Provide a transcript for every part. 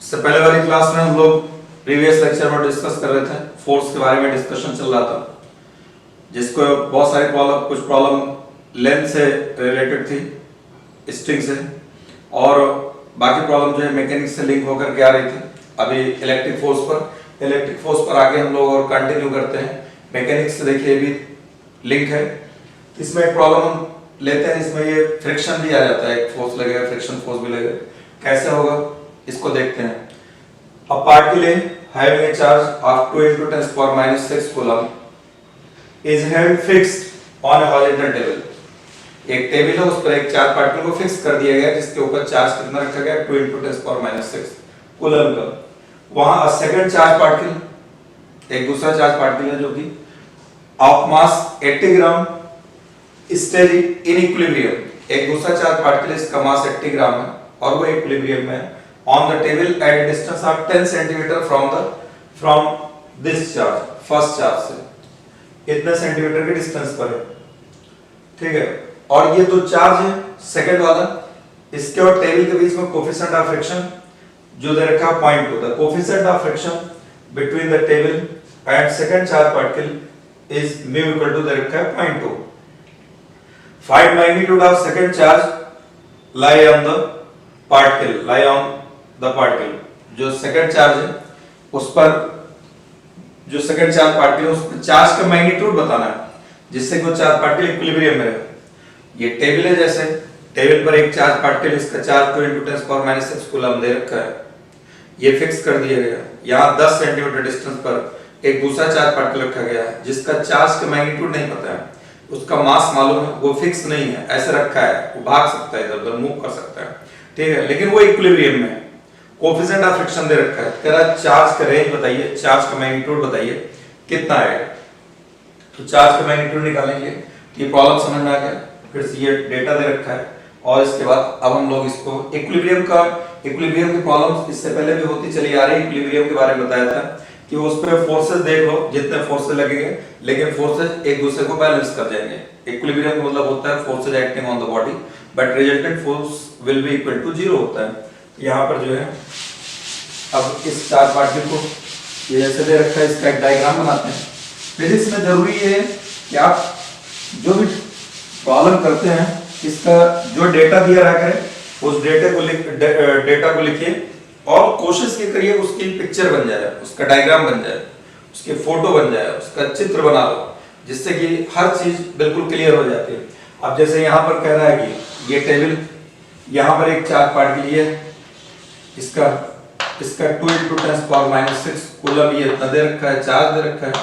इससे पहले वाली क्लास में हम लोग प्रीवियस लेक्चर में डिस्कस कर रहे थे, फोर्स के बारे में डिस्कशन चल रहा था, जिसको बहुत सारी प्रॉब्लम, कुछ प्रॉब्लम लेंथ से रिलेटेड थी, स्ट्रिंग से, और बाकी प्रॉब्लम जो है मैकेनिक्स से लिंक होकर के आ रही थी। अभी इलेक्ट्रिक फोर्स पर आगे हम लोग और कंटिन्यू करते हैं। मैकेनिक्स से देखिए भी लिंक है। इसमें एक प्रॉब्लम हम लेते हैं, इसमें ये फ्रिक्शन भी आ जाता है, एक फोर्स लगेगा, फ्रिक्शन फोर्स भी लगेगा। कैसे होगा इसको देखते हैं। A particle having a charge of 2 × 10⁻⁶ coulomb is held fixed on a horizontal table. एक टेबल है, उस पर एक चार्ज पार्टिकल को फिक्स कर दिया गया, जिसके ऊपर चार्ज कितना रखा गया, 2 × 10⁻⁶ कूलम का। वहां सेकंड चार्ज पार्टिकल, एक दूसरा चार्ज पार्टिकल है जो कि of mass 80 gram stage in equilibrium. एक दूसरा चार्ज पार्टिकल, इसका मास 80 ग्राम है और वो इक्विलिब्रियम में है on the table at a distance of 10 cm from this charge, first charge से इतने सेंटीमीटर के डिस्टेंस पर है, ठीक है। और ये दो चार्ज है, सेकंड वाला, इसके और टेबल के बीच में कोफिशिएंट ऑफ फ्रिक्शन जो दे रखा है 0.2। The coefficient of friction between the table and second charge particle is μ = दे रखा है 0.2। Find magnitude of second charge lie on the particle, जो सेकंड चार्ज है उस पर, जो सेकंड चार्ज पार्टिकल है उस पर चार्ज का मैग्नीट्यूड बताना है, जिससे कि वो चार्ज पार्टिकल इक्विलिब्रियम में रहे। ये टेबल है, जैसे टेबल पर एक चार्ज पार्टिकल, इसका चार्ज 2 × 10⁻⁶ कूलम दे रखा है, ये फिक्स कर दिया गया। यहाँ 10 सेंटीमीटर डिस्टेंस पर एक दूसरा चार्ज पार्टिकल रखा गया है, जिसका चार्ज का मैग्नीट्यूड नहीं पता है, उसका मास मालूम है, वो फिक्स नहीं है, ऐसे रखा है, वो भाग सकता है, इधर-उधर मूव कर सकता है, ठीक है, लेकिन वो इक्विलिब्रियम में है। कोफिशिएंट ऑफ फ्रिक्शन दे रखा है, कह रहा है चार्ज का रेंज बताइए, चार्ज का मैग्नीट्यूड बताइए कितना है। तो चार्ज का मैग्नीट्यूड निकालेंगे। ये प्रॉब्लम समझ में आ गया। फिर से ये डेटा दे रखा है और इसके बाद अब हम लोग इसको इक्विलिब्रियम की प्रॉब्लम्स इससे पहले भी होती चली आ रही। इक्विलिब्रियम के बारे में बताया था कि उस पे फोर्सेस देख लो, जितने फोर्सेस लगेंगे, लेकिन फोर्सेस एक दूसरे को बैलेंस कर जाएंगे। इक्विलिब्रियम का मतलब होता है forces acting on the body but resultant force will be equal to 0 होता है। यहाँ पर जो है, अब इस चार्ज पार्टिकल को ये जैसे दे रखा है, इसका एक डायग्राम बनाते हैं। फिजिक्स में जरूरी है कि आप जो भी प्रॉब्लम करते हैं, इसका जो डेटा दिया रहा करें, उस डेटा को लिखिए और कोशिश की करिए उसकी पिक्चर बन जाए, उसका डायग्राम बन जाए, उसके फोटो बन जाए, उसका चित्र बना लो, जिससे कि हर चीज बिल्कुल क्लियर हो जाती है। अब जैसे यहाँ पर कह रहा है कि ये टेबल, यहाँ पर एक चार्ज पार्टिकल है, इसका 2 × 10⁻⁶ कूलम ये इतना दे रखा है, चार्ज दे रखा है,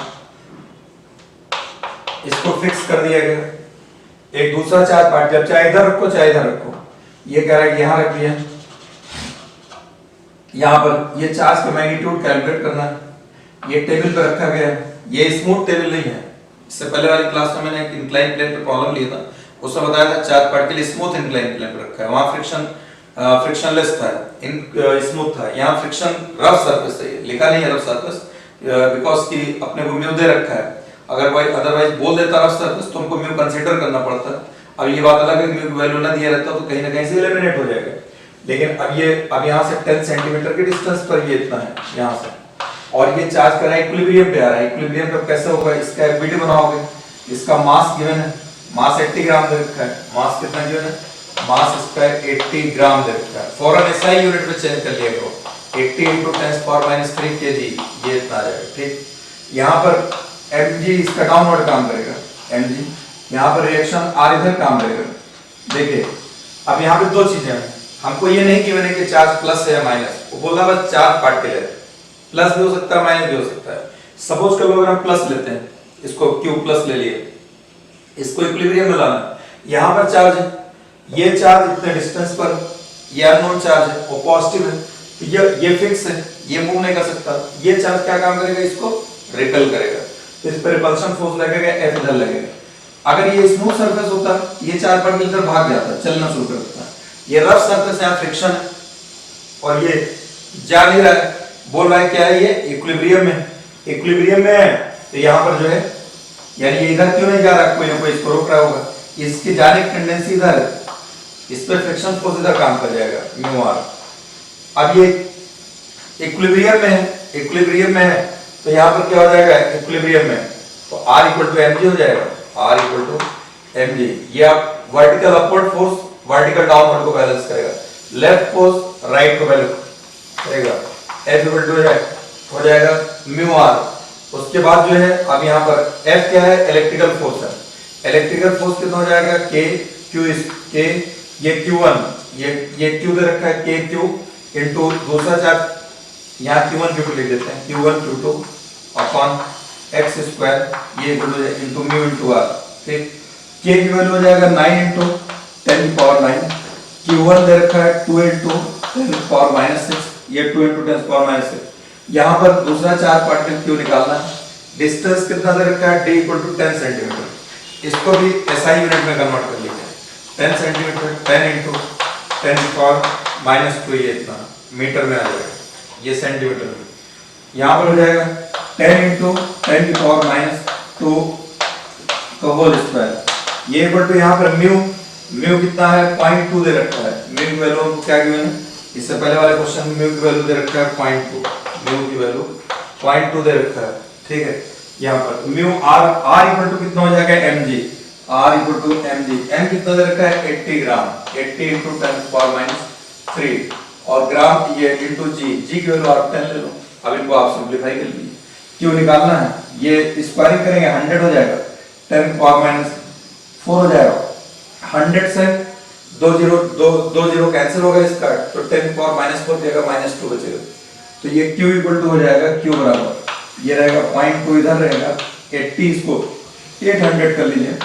इसको फिक्स कर दिया गया। एक दूसरा चार्ज पार्टिकल, चाहे इधर रखो चाहे इधर रखो, ये कह रहा है कि यहाँ रख लिया। यहाँ पर ये चार्ज का मैग्नीट्यूड कैलकुलेट करना है, ये टेबल पे रखा गया है। ये स्मूथ टेबल नहीं है। इससे पहले वाली क्लास में मैंने एक इंक्लाइन प्लेन पे प्रॉब्लम लिया था, उसमें बताया था charge particle smooth incline plane पे रखा है, वहां फ्रिक्शनलेस था, स्मूथ था। यहाँ फ्रिक्शन रफ सरफेस है, लिखा नहीं है रफ सरफेस, बिकॉज कि अपने को म्यू दे रखा है। अगर कोई अदरवाइज बोल देता रफ सरफेस तो हमको म्यू कंसीडर करना पड़ता है। अब ये बात अलग है, म्यू की वैल्यू ना दिया रहता तो कहीं ना कहीं से एलिमिनेट हो जाएगा। लेकिन अब यहाँ से 10 सेंटीमीटर के डिस्टेंस पर ये इतना है यहाँ से, और ये चार्ज कर रहा है, इक्विलिब्रियम पे आ रहा है। इक्विलिब्रियम पे कैसे होगा, इसका एफबीटी बनाओगे, इसका मास गिवन है, मास 80 ग्राम दे रखा है, मास कितना गिवन है, मास इसका 80 ग्राम दे रखा है। फौरन एसआई यूनिट में चेंज कर लिया करो, 80 × 10⁻³ kg, ये इतना आ जाएगा, ठीक। यहाँ पर mg इसका डाउनवर्ड काम करेगा, mg। यहाँ पर रिएक्शन r इधर काम करेगा। देखिए अब यहाँ पे दो चीजें हैं, हमको ये नहीं गिवन है कि चार्ज प्लस है या माइनस, वो बोला बस चार्ज पार्टिकल है, प्लस भी हो सकता है माइनस भी हो सकता है। सपोज कर लो अगर हम प्लस लेते हैं, इसको Q+ ले लिए, इसको इक्विलिब्रियम में लाना, यहाँ पर चार्ज है, ये चार्ज इतने डिस्टेंस पर, ये अननोन चार्ज है, वो पॉजिटिव है, तो ये फिक्स है, ये मूव नहीं कर सकता। ये चार्ज क्या काम करेगा, इसको रिपेल करेगा, इस पर रिपल्शन फोर्स लगेगा, F इधर लगेगा। अगर ये स्मूथ सरफेस होता, ये चार्ज पार्टिकल इधर भाग जाता, चलना शुरू कर देता। ये रफ सरफेस, यहाँ फ्रिक्शन है और ये जा नहीं रहा है, बोल रहा है क्या है, ये इक्विलिब्रियम में है, तो यहाँ पर जो है, यानी ये इधर क्यों नहीं जा रहा, कोई ना कोई इसको रोक रहा होगा, इसकी जाने की टेंडेंसी इधर है, इस पर फ्रिक्शन फोर्स इधर काम कर जाएगा, μr। अब ये इक्विलिब्रियम में है, इक्विलिब्रियम में है, तो यहाँ पर क्या हो जाएगा इक्विलिब्रियम में, तो R इक्वल टू mg हो जाएगा, R इक्वल टू mg। ये आप vertical upward force vertical downward को बैलेंस करेगा, लेफ्ट फोर्स राइट को बैलेंस करेगा, F इक्वल टू हो जाएगा म्यू R। उसके बाद जो है अब यहाँ पर F क्या है, इलेक्ट्रिकल फोर्स है, इलेक्ट्रिकल फोर्स कितना हो जाएगा K Q इस K, ये Q1, ये Q दे रखा है K Q इनटू दूसरा चार्ज यहाँ Q1 Q2 लिख देते हैं, Q1 Q2 upon x square, ये equal to into mu into r, ठीक। K की वैल्यू हो जाएगा 9 इनटू 10 की पावर 9, Q1 दे रखा है 2 इनटू 10 की पावर -6, ये 2 इनटू 10 की पावर -6। यहाँ पर दूसरा चार्ज पार्टिकल Q निकालना है, डिस्टेंस कितना दे रखा है d इक्वल टू 10 सेंटीमीटर, इसको भी SI यूनिट में कन्वर्ट कर लीजिए, 10 सेंटीमीटर 10 इनटू 10 की पावर -2, ये इतना मीटर में आ जाएगा, ये सेंटीमीटर में। यहाँ पर हो जाएगा 10 इंटू 10 की पावर -2 का होल स्क्वायर, ये इक्वल टू यहाँ पर म्यू कितना है 0.2 दे रखा है, म्यू की वैल्यू क्या गिवन है, इससे पहले वाले क्वेश्चन में म्यू की वैल्यू दे रखा है 0.2, म्यू की वैल्यू 0.2 दे रखा है, ठीक है। यहाँ पर म्यू r इक्वल टू कितना हो जाएगा mg, r equal to mg, m कितना दे रखा है 80 ग्राम, 80 इंटू 10 की पावर -3 और ग्राम ये इंटू जी की वैल्यू आप 10 ले लो। अब इनको आप सिंपलीफाई कर लीजिए, क्यों निकालना है, ये स्क्वायरिंग करेंगे 100 हो जाएगा, 10 की पावर -4 हो जाएगा, 100 से 2 जीरो कैंसिल होगा इसका, तो 10 की पावर -4 देगा, -2 बचेगा, तो ये q इक्वल टू हो जाएगा q बराबर, ये रहेगा 0.2 इधर रहेगा, 80 इसको 800 कर लीजिए,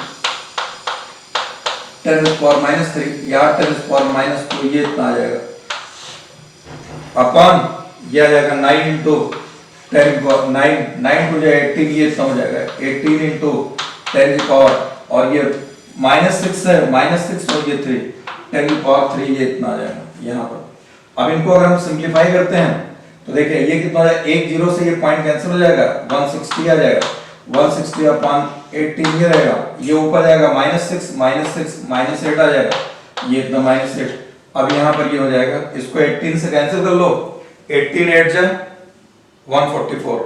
10 की पावर -3 या 10 की पावर -2, ये इतना आ जाएगा, अपॉन ये आ जाएगा 9 इंटू 10 9 टू जाए 18, ये इतना हो जाएगा 18 इंटू 10 की पावर, और ये -6 है, -6 और ये 3 10 की पावर 3, ये इतना आ जाएगा यहाँ पर। अब इनको अगर हम सिंप्लीफाई करते हैं तो देखिए ये कितना हो जाएगा, 1 0 से ये पॉइंट कैंसिल हो जाएगा, 160 आ जाएगा, 160 अपॉन 18 ये रहेगा, ये ऊपर जाएगा -6 -8 आ जाएगा, ये इतना -8। अब यहाँ पर ये हो जाएगा, इसको 18 से कैंसिल कर लो, 18 8 जा 144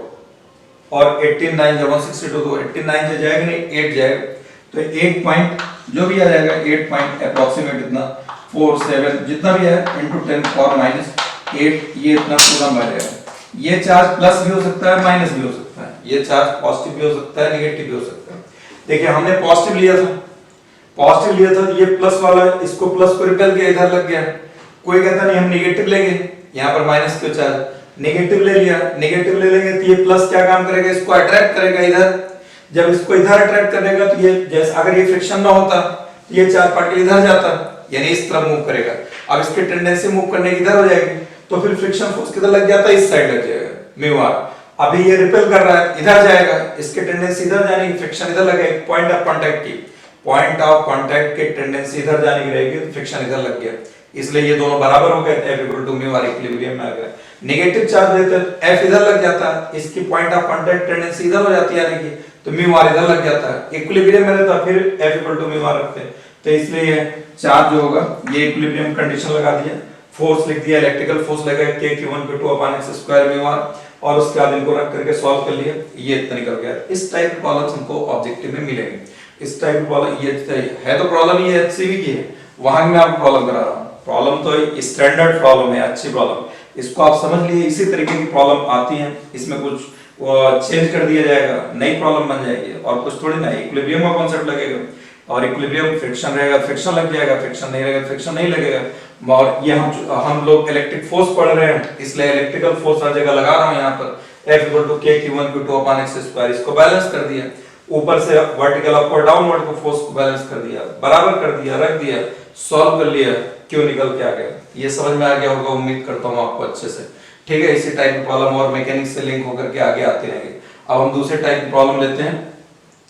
और 18 9 जा 162, तो 18 9 से जाएगा नहीं 8 जाएगा, तो 8 पॉइंट जो भी आ जाएगा 8 पॉइंट अप्रोक्सीमेट इतना 47 जितना भी है इनटू 10 पावर -8, ये इतना कूलम आ जाएगा। ये चार्ज प्लस भी हो सकता है माइनस भी हो सकता है, ये चार्ज पॉजिटिव भी हो सकता है नेगेटिव भी हो सकता है। देखिए हमने पॉजिटिव लिया था तो ये प्लस वाला इसको प्लस को रिपेल किया, इधर लग गया। कोई कहता नहीं हम नेगेटिव लेंगे, यहाँ पर माइनस क्यों चार्ज, नेगेटिव ले लिया, नेगेटिव ले लेंगे तो ये प्लस क्या काम करेगा, इसको अट्रैक्ट करेगा इधर, जब इसको इधर अट्रैक्ट करेगा तो ये जैसे अगर ये फ्रिक्शन ना होता तो ये चार्ज पार्टिकल इधर जाता, यानी इस तरफ मूव करेगा। अब इसकी टेंडेंसी मूव करने की इधर हो जाएगी, तो फिर फ्रिक्शन फोर्स किधर लग जाता है, इस साइड लग जाएगा म्यू आर। अभी ये रिपेल कर रहा है इधर जाएगा, इसकी टेंडेंसी इधर जाने की, फ्रिक्शन इधर लगेगा, पॉइंट ऑफ कांटेक्ट की, पॉइंट ऑफ कांटेक्ट की टेंडेंसी इधर जाने की रहेगी, तो फ्रिक्शन इधर लग गया, इसलिए ये दोनों बराबर हो गए, F equal to mu r equilibrium में आ गया। नेगेटिव चार्ज देते हैं F इधर लग जाता है, इसकी पॉइंट ऑफ कांटेक्ट टेंडेंसी इधर हो जाती है यानी कि, तो म्यू आर इधर लग जाता है, इक्विलिब्रियम में रहता फिर F equal to mu r रखते हैं, तो इसलिए चार्ज जो होगा ये इक्विलिब्रियम कंडीशन लगा दिया, फोर्स लिख दिया, इलेक्ट्रिकल फोर्स लगा K Q1 Q2 upon x square mu r, और उसके बाद इनको रख करके सॉल्व कर लिया, ये इतना निकल गया। इस टाइप के प्रॉब्लम्स हमको ऑब्जेक्टिव में मिलेंगे, इस टाइप की प्रॉब्लम ये है, तो प्रॉब्लम ये HCV की है, वहां मैं आपको प्रॉब्लम करा रहा हूँ। प्रॉब्लम तो स्टैंडर्ड प्रॉब्लम है, अच्छी प्रॉब्लम, इसको आप समझ लिए, इसी तरीके की प्रॉब्लम आती है, इसमें कुछ चेंज कर दिया जाएगा, नई प्रॉब्लम बन जाएगी, और कुछ थोड़ी ना इक्विलिब्रियम का कांसेप्ट लगेगा, और इक्विलिब्रियम फ्रिक्शन रहेगा, फ्रिक्शन लग जाएगा, फ्रिक्शन नहीं रहेगा, फ्रिक्शन नहीं लगेगा। और ये हम लोग इलेक्ट्रिक फोर्स पढ़ रहे हैं, इसलिए इलेक्ट्रिकल फोर्स हर जगह लगा रहा हूँ यहाँ पर, F equal to K Q1 Q2 upon x square, इसको बैलेंस कर दिया, ऊपर से वर्टिकल अपवर्ड डाउनवर्ड को फोर्स को बैलेंस कर दिया, बराबर कर दिया, रख दिया, सॉल्व कर लिया, क्यों निकल के आ गया, ये समझ में आ गया होगा, उम्मीद करता हूँ आपको अच्छे से। ठीक है, इसी टाइप की प्रॉब्लम और मैकेनिक्स से लिंक होकर के आगे आते रहेंगे। अब हम दूसरे टाइप की प्रॉब्लम लेते हैं,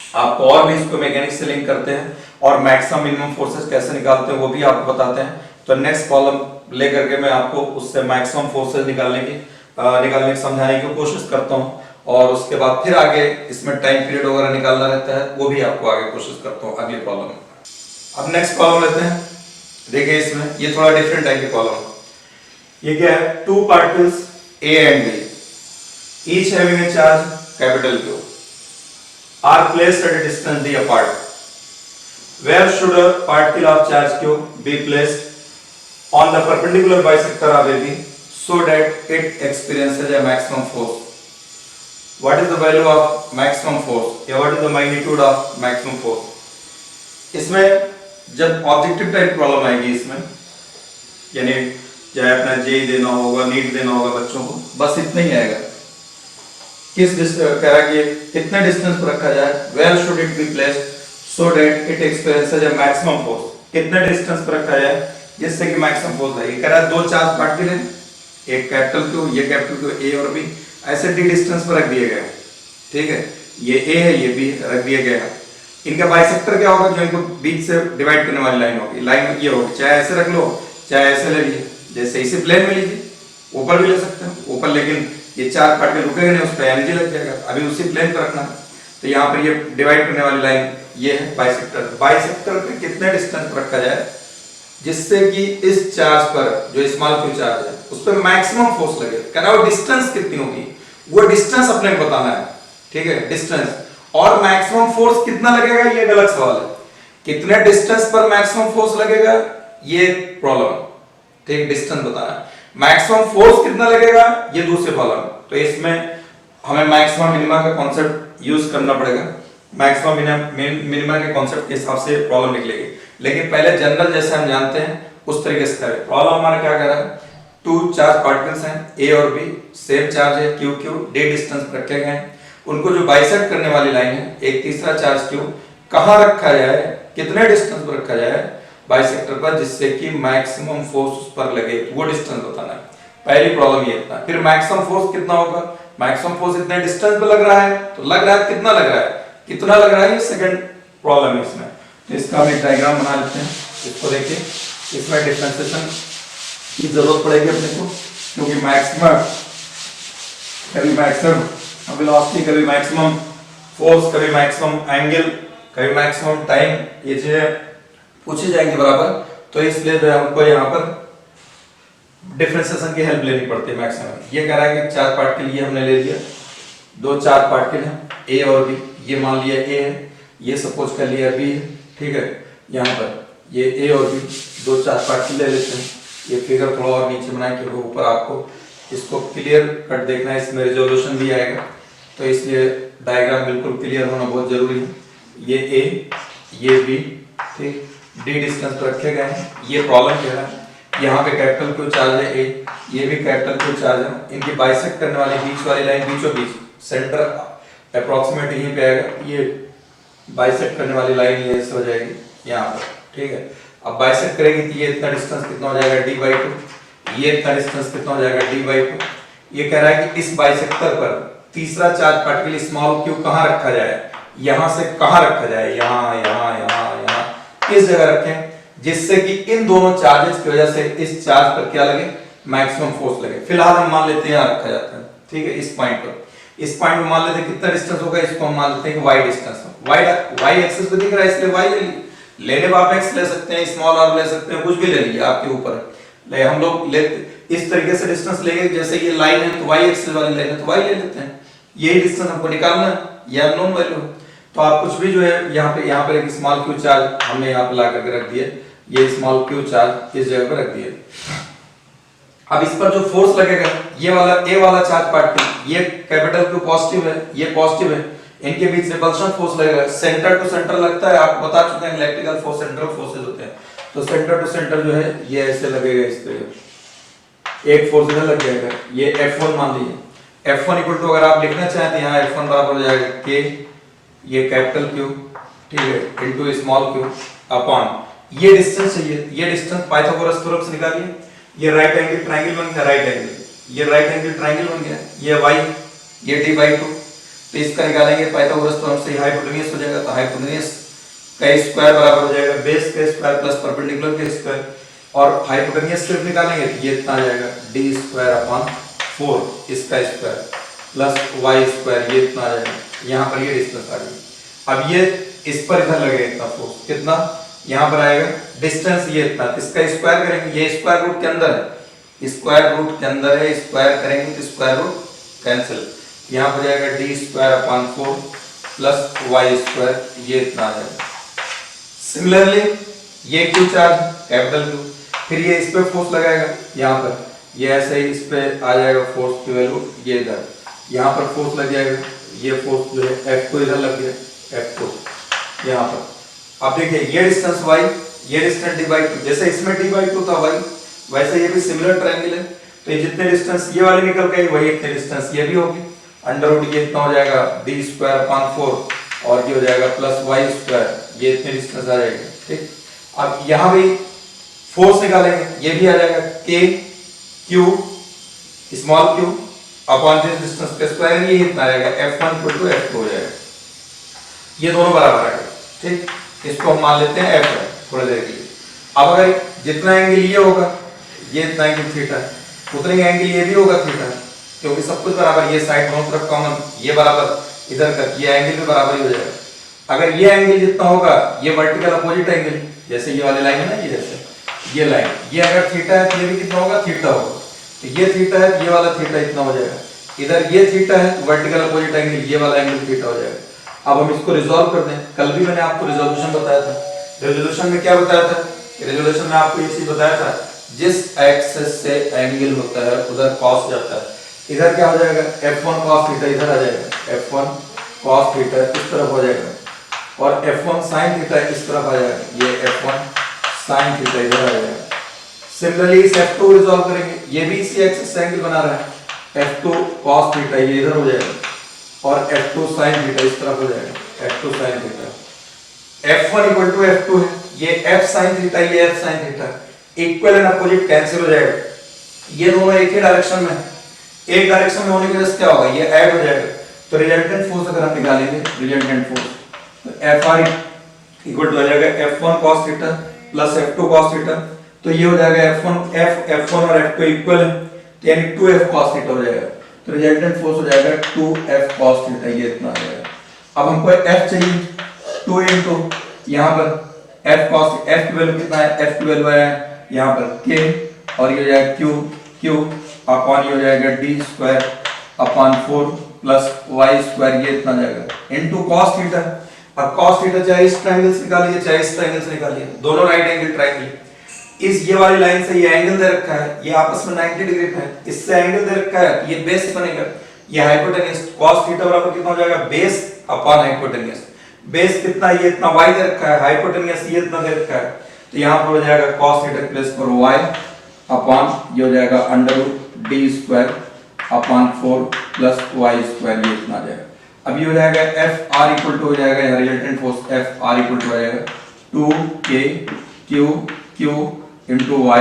आपको और भी इसको मैकेनिक्स से लिंक करते हैं, और मैक्सिमम मिनिमम फोर्सेस कैसे निकालते हैं वो भी आपको बताते हैं। तो नेक्स्ट प्रॉब्लम लेकर के मैं आपको उससे मैक्सिमम फोर्सेस निकालने की समझाने की कोशिश करता हूँ, और उसके बाद फिर आगे इसमें टाइम पीरियड वगैरह निकालना रहता है, वो भी आपको आगे कोशिश करता हूँ अगली प्रॉब्लम में। अब नेक्स्ट प्रॉब्लम लेते हैं, देखिए इसमें ये थोड़ा डिफरेंट टाइप की प्रॉब्लम है। ये क्या है, two particles A and B, each having a charge capital Q, are placed at a distance d apart. Where should a particle of charge Q be placed on the perpendicular bisector of AB so that it experiences a maximum force? What is the value of maximum force या what is the magnitude of maximum force? इसमें जब objective type problem आएगी इसमें, यानी चाहे अपना JEE देना होगा, नीट देना होगा बच्चों को, बस इतना ही आएगा। किस कह रहा कि कितने डिस्टेंस पर रखा जाए, where should it be placed so that it experiences a maximum force, कितने डिस्टेंस पर रखा जाए जिससे कि मैक्सिमम फोर्स आए। कह रहा है दो चार्ज पार्टिकल हैं, एक कैपिटल क्यू, ये कैपिटल क्यू ए और बी, ऐसे डी डिस्टेंस पर रख दिए गए, ठीक है, ये ए है ये बी रख दिया गया है। इनका बाइसेक्टर क्या होगा, जो इनको बीच से डिवाइड करने वाली लाइन होगी, लाइन ये होगी, चाहे ऐसे रख लो चाहे ऐसे ले लीजिए, जैसे इसे प्लेन में लीजिए, ऊपर भी ले सकते हैं ऊपर, लेकिन ये चार पार्टिकल रुकेगा नहीं, उस पर एनर्जी लग जाएगा, अभी उसी प्लेन पर रखना। तो यहाँ पर ये डिवाइड करने वाली लाइन ये है बाइसेक्टर। बाइसेक्टर पे कितने डिस्टेंस पर रखा जाए जिससे कि इस चार्ज पर, जो स्मॉल क्यू चार्ज है, उस पर मैक्सिमम फोर्स लगे। कहना वो डिस्टेंस कितनी होगी, वो डिस्टेंस अपने को बताना है, ठीक है, डिस्टेंस। और मैक्सिमम फोर्स कितना लगेगा ये अलग सवाल है, कितने डिस्टेंस पर मैक्सिमम फोर्स लगेगा ये प्रॉब्लम, ठीक, डिस्टेंस बताना है। मैक्सिमम फोर्स कितना लगेगा ये दूसरे प्रॉब्लम। तो इसमें हमें मैक्सिमम मिनिमा का कॉन्सेप्ट यूज करना पड़ेगा, मैक्सिमम मिनिमा के कॉन्सेप्ट के हिसाब से प्रॉब्लम निकलेगी। लेकिन पहले जनरल जैसे हम जानते हैं उस तरीके से करें। प्रॉब्लम हमारा क्या कह रहा है, टू चार्ज पार्टिकल्स हैं ए और बी, सेम चार्ज है क्यू क्यू, डी डिस्टेंस पर रखे गए हैं, उनको जो बाइसेक्ट करने वाली लाइन है, एक तीसरा चार्ज क्यू, कहाँ रखा जाए, कितने डिस्टेंस पर रखा जाए बाइसेक्टर पर जिससे कि मैक्सिमम फोर्स उस पर लगे, वो डिस्टेंस बताना है। पहली प्रॉब्लम ये था। फिर मैक्सिमम फोर्स कितना होगा, मैक्सिमम फोर्स इतने डिस्टेंस पे लग रहा है, तो लग रहा है कितना लग रहा है, कितना लग रहा है, ये सेकंड प्रॉब्लम है इसमें। तो इसका हम एक डायग्राम बना लेते हैं, इसको देखिए, इसमें डिफरेंशिएशन की जरूरत पड़ेगी अपने को, क्योंकि मैक्सिमम कभी मैक्सिमम वेलोसिटी, कभी मैक्सिमम फोर्स, कभी मैक्सिमम एंगल, कभी मैक्सिमम टाइम, ये चीजें पूछी जाएंगी बराबर। तो इसलिए जो है हमको यहाँ पर डिफरेंशिएशन की हेल्प लेनी पड़ती है मैक्सिमम। ये कह रहा है कि चार पार्टिकल ये हमने ले लिया, दो चार पार्टिकल हैं ए और बी, ये मान लिया ए है, ये सपोज कर लिया बी है, ठीक है। यहाँ पर ये ए और बी दो चार पार्टिकल ले लेते हैं। ये फिगर थोड़ा और नीचे बनाए क्योंकि ऊपर आपको इसको क्लियर कट देखना है, इसमें रिजोल्यूशन भी आएगा, तो इसलिए डायग्राम बिल्कुल क्लियर होना बहुत जरूरी है। ये ए, ये बी, ठीक, डी डिस्टेंस पर रखे गए हैं। ये प्रॉब्लम कह रहा है यहाँ पे कैपिटल क्यू चार्ज है ए, ये भी कैपिटल क्यू चार्ज है, इनकी बाइसेक्ट करने वाली बीच वाली लाइन बीचों बीच सेंटर अप्रोक्सीमेट यहीं पे आएगा, ये बाइसेक्ट करने वाली लाइन ये ऐसे हो जाएगी यहाँ पर, ठीक है। अब बाइसेक्ट करेगी तो ये इतना डिस्टेंस कितना हो जाएगा d/2, ये इतना डिस्टेंस कितना हो जाएगा d/2। ये कह रहा है कि इस बाइसेक्टर पर तीसरा चार्ज पार्टिकल स्मॉल क्यू कहाँ रखा जाए, यहाँ से कहाँ रखा जाए, यहाँ यहाँ यहाँ यहाँ किस जगह रखें जिससे कि इन दोनों चार्जेस की वजह से इस चार्ज पर क्या लगे, मैक्सिमम फोर्स लगे। फिलहाल हम मान लेते हैं यहाँ रखा जाता है, ठीक है, इस पॉइंट पर। इस पॉइंट में मान लेते हैं कितना डिस्टेंस होगा, इसको हम मान लेते हैं कि y डिस्टेंस, y एक्सिस पे दिख रहा है इसलिए y ले लीजिए, लेने में आप x ले सकते हैं, स्मॉल r ले सकते हैं, कुछ भी ले लीजिए, आपके ऊपर है। हम लोग लेते इस तरीके से डिस्टेंस लेंगे, जैसे ये लाइन है तो y एक्सिस वाली लाइन है तो y ले लेते हैं, यही डिस्टेंस हमको निकालना है, ये अननोन वैल्यू है। तो आप कुछ भी जो है यहाँ पर एक स्मॉल q चार्ज हमने यहाँ पे ला करके रख दिया, ये स्मॉल q चार्ज इस जगह पर रख दिया। अब इस पर जो फोर्स लगेगा, ये वाला ए वाला चार्ज पार्टिकल, ये कैपिटल क्यू पॉजिटिव है, ये पॉजिटिव है, इनके बीच रिपल्शन फोर्स लगेगा, सेंटर टू सेंटर लगता है, आपको बता चुके हैं इलेक्ट्रिकल फोर्स सेंट्रल फोर्सेस होते हैं। तो सेंटर टू सेंटर जो है ये ऐसे लगेगा, इस तरह एक फोर्स इधर लग जाएगा, ये F1 मान लीजिए। F1 इक्वल टू अगर आप लिखना चाहें तो यहाँ F1 बराबर हो जाएगा K, ये कैपिटल Q, ठीक है, इनटू स्मॉल q अपॉन ये डिस्टेंस चाहिए, ये डिस्टेंस पाइथागोरस थ्योरम से निकालिए। ये राइट एंगल ट्रायंगल बन गया, राइट एंगल, ये राइट एंगल ट्रायंगल बन गया, ये y, ये d/2। तो इसका निकालेंगे पाइथागोरस थ्योरम से, हाइपोटेन्यूज हो जाएगा, तो हाइपोटेन्यूज का स्क्वायर बराबर हो जाएगा बेस का स्क्वायर प्लस परपेंडिकुलर का स्क्वायर, और हाइपोटेन्यूज सिर्फ निकालेंगे तो ये इतना आ जाएगा d²/4 इसका स्क्वायर प्लस y², ये इतना आ जाएगा। यहाँ पर ये डिस्टेंस आ गई। अब ये इस पर इधर लगेगा इतना फोर्स, कितना यहाँ पर आएगा डिस्टेंस, ये इतना, इसका स्क्वायर करेंगे, ये स्क्वायर रूट के अंदर है, स्क्वायर रूट के अंदर है, स्क्वायर करेंगे तो स्क्वायर रूट कैंसिल, यहाँ हो जाएगा d square upon 4 plus y square, ये इतना आ जाएगा। सिमिलरली ये क्यू चार्ज कैपिटल क्यू, फिर ये इस पे फोर्स लगाएगा यहाँ पर, ये ऐसे ही इस पे आ जाएगा फोर्स की वैल्यू, ये इधर यहाँ पर फोर्स लग जाएगा, ये फोर्स जो है एफ को इधर लग गया, एफ को यहाँ पर। अब देखिए ये डिस्टेंस वाई, ये डिस्टेंस डी बाई टू, जैसे इसमें डी बाई टू था वाई, वैसे ये भी सिमिलर ट्रायंगल है, तो ये जितने डिस्टेंस ये वाले निकल गए वही इतने डिस्टेंस ये भी होगी, अंडर रूट ये इतना हो जाएगा डी स्क्वायर अपॉन 4 और ये हो जाएगा प्लस वाई स्क्वायर, ये इतने डिस्टेंस आ जाएगा। ठीक, अब यहाँ भी फोर्स निकालेंगे, ये भी आ जाएगा के Q small Q upon this distance का स्क्वायर, ये इतना आएगा F1 इक्वल टू F2 हो जाएगा, ये दोनों बराबर आएगा। ठीक, इसको हम मान लेते हैं F है थोड़ी देर के लिए। अब अगर जितना एंगल ये होगा, ये इतना एंगल थीटा है, उतना ही एंगल ये भी होगा थीटा, क्योंकि सब कुछ बराबर, ये साइड दोनों तरफ कॉमन, ये बराबर इधर का, ये एंगल भी बराबर ही हो जाएगा। अगर ये एंगल जितना होगा, ये वर्टिकल अपोजिट एंगल, जैसे ये वाली लाइन है ना, ये जैसे ये लाइन, ये अगर थीटा है तो ये भी कितना होगा, थीटा होगा, तो ये थीटा है तो ये वाला थीटा इतना हो जाएगा, इधर ये थीटा है तो वर्टिकल अपोजिट एंगल, ये वाला एंगल थीटा हो जाएगा। अब हम इसको रिजॉल्व कर दें, कल भी मैंने आपको रिजोल्यूशन बताया था, रिजोल्यूशन में क्या बताया था, रिजोल्यूशन में आपको ये चीज बताया था, जिस एक्सिस से एंगल होता है उधर कॉस जाता है, इधर क्या हो जाएगा F1 cos थीटा, इधर आ जाएगा F1 cos थीटा इस तरफ हो जाएगा, और F1 sin थीटा इस तरफ आ जाएगा, ये F1 sin थीटा इधर आ जाएगा। सिमिलरली इस F2 रिजॉल्व करेंगे, ये भी इसी एक्सिस से एंगल बना रहा है, F2 cos थीटा ये इधर हो जाएगा, और F2 sin थीटा इस तरफ हो जाएगा, F2 sin theta. F1 equal to F2 है, ये F sin थीटा, ये F sin theta, equal and opposite cancel हो जाएगा, ये दोनों एक ही डायरेक्शन में, एक डायरेक्शन में होने की वजह से क्या होगा, ये ऐड हो जाएगा, तो रिजल्टेंट फोर्स अगर हम निकालेंगे, रिजल्टेंट फोर्स तो Fr इक्वल टू आ जाएगा F1 cos theta plus F2 cos theta, तो ये हो जाएगा F1 और F2 इक्वल है, तो यानी 2F cos थीटा हो जाएगा, तो रिजल्टेंट फोर्स हो जाएगा 2F cos थीटा, ये इतना आ जाएगा। अब हमको F चाहिए, 2 इनटू यहाँ पर F cos, F की वैल्यू कितना है, F की वैल्यू है यहाँ पर K, और ये हो जाएगा Q अपॉन ये हो जाएगा D square upon 4 plus Y square, ये इतना जाएगा इनटू cos थीटा। अब cos थीटा चाहे इस ट्रायंगल से निकालिए चाहे इस ट्रायंगल से निकालिए, दोनों राइट एंगल ट्रायंगल, इस ये वाली लाइन से ये एंगल दे रखा है, ये आपस में 90 डिग्री है, इससे एंगल दे रखा है, ये बेस बनेगा, ये हाइपोटेन्यूज, cos थीटा बराबर कितना हो जाएगा, बेस अपॉन हाइपोटेन्यूज, बेस कितना, ये इतना y दे रखा है, हाइपोटेन्यूज ये इतना दे रखा है, तो यहाँ पर हो जाएगा cos थीटा प्लस पर y अपॉन ये हो जाएगा under root d square upon 4 plus y square, ये इतना आ जाएगा। अब ये हो जाएगा F r इक्वल टू हो जाएगा यहाँ resultant force F r equal to हो जाएगा 2k q इनटू y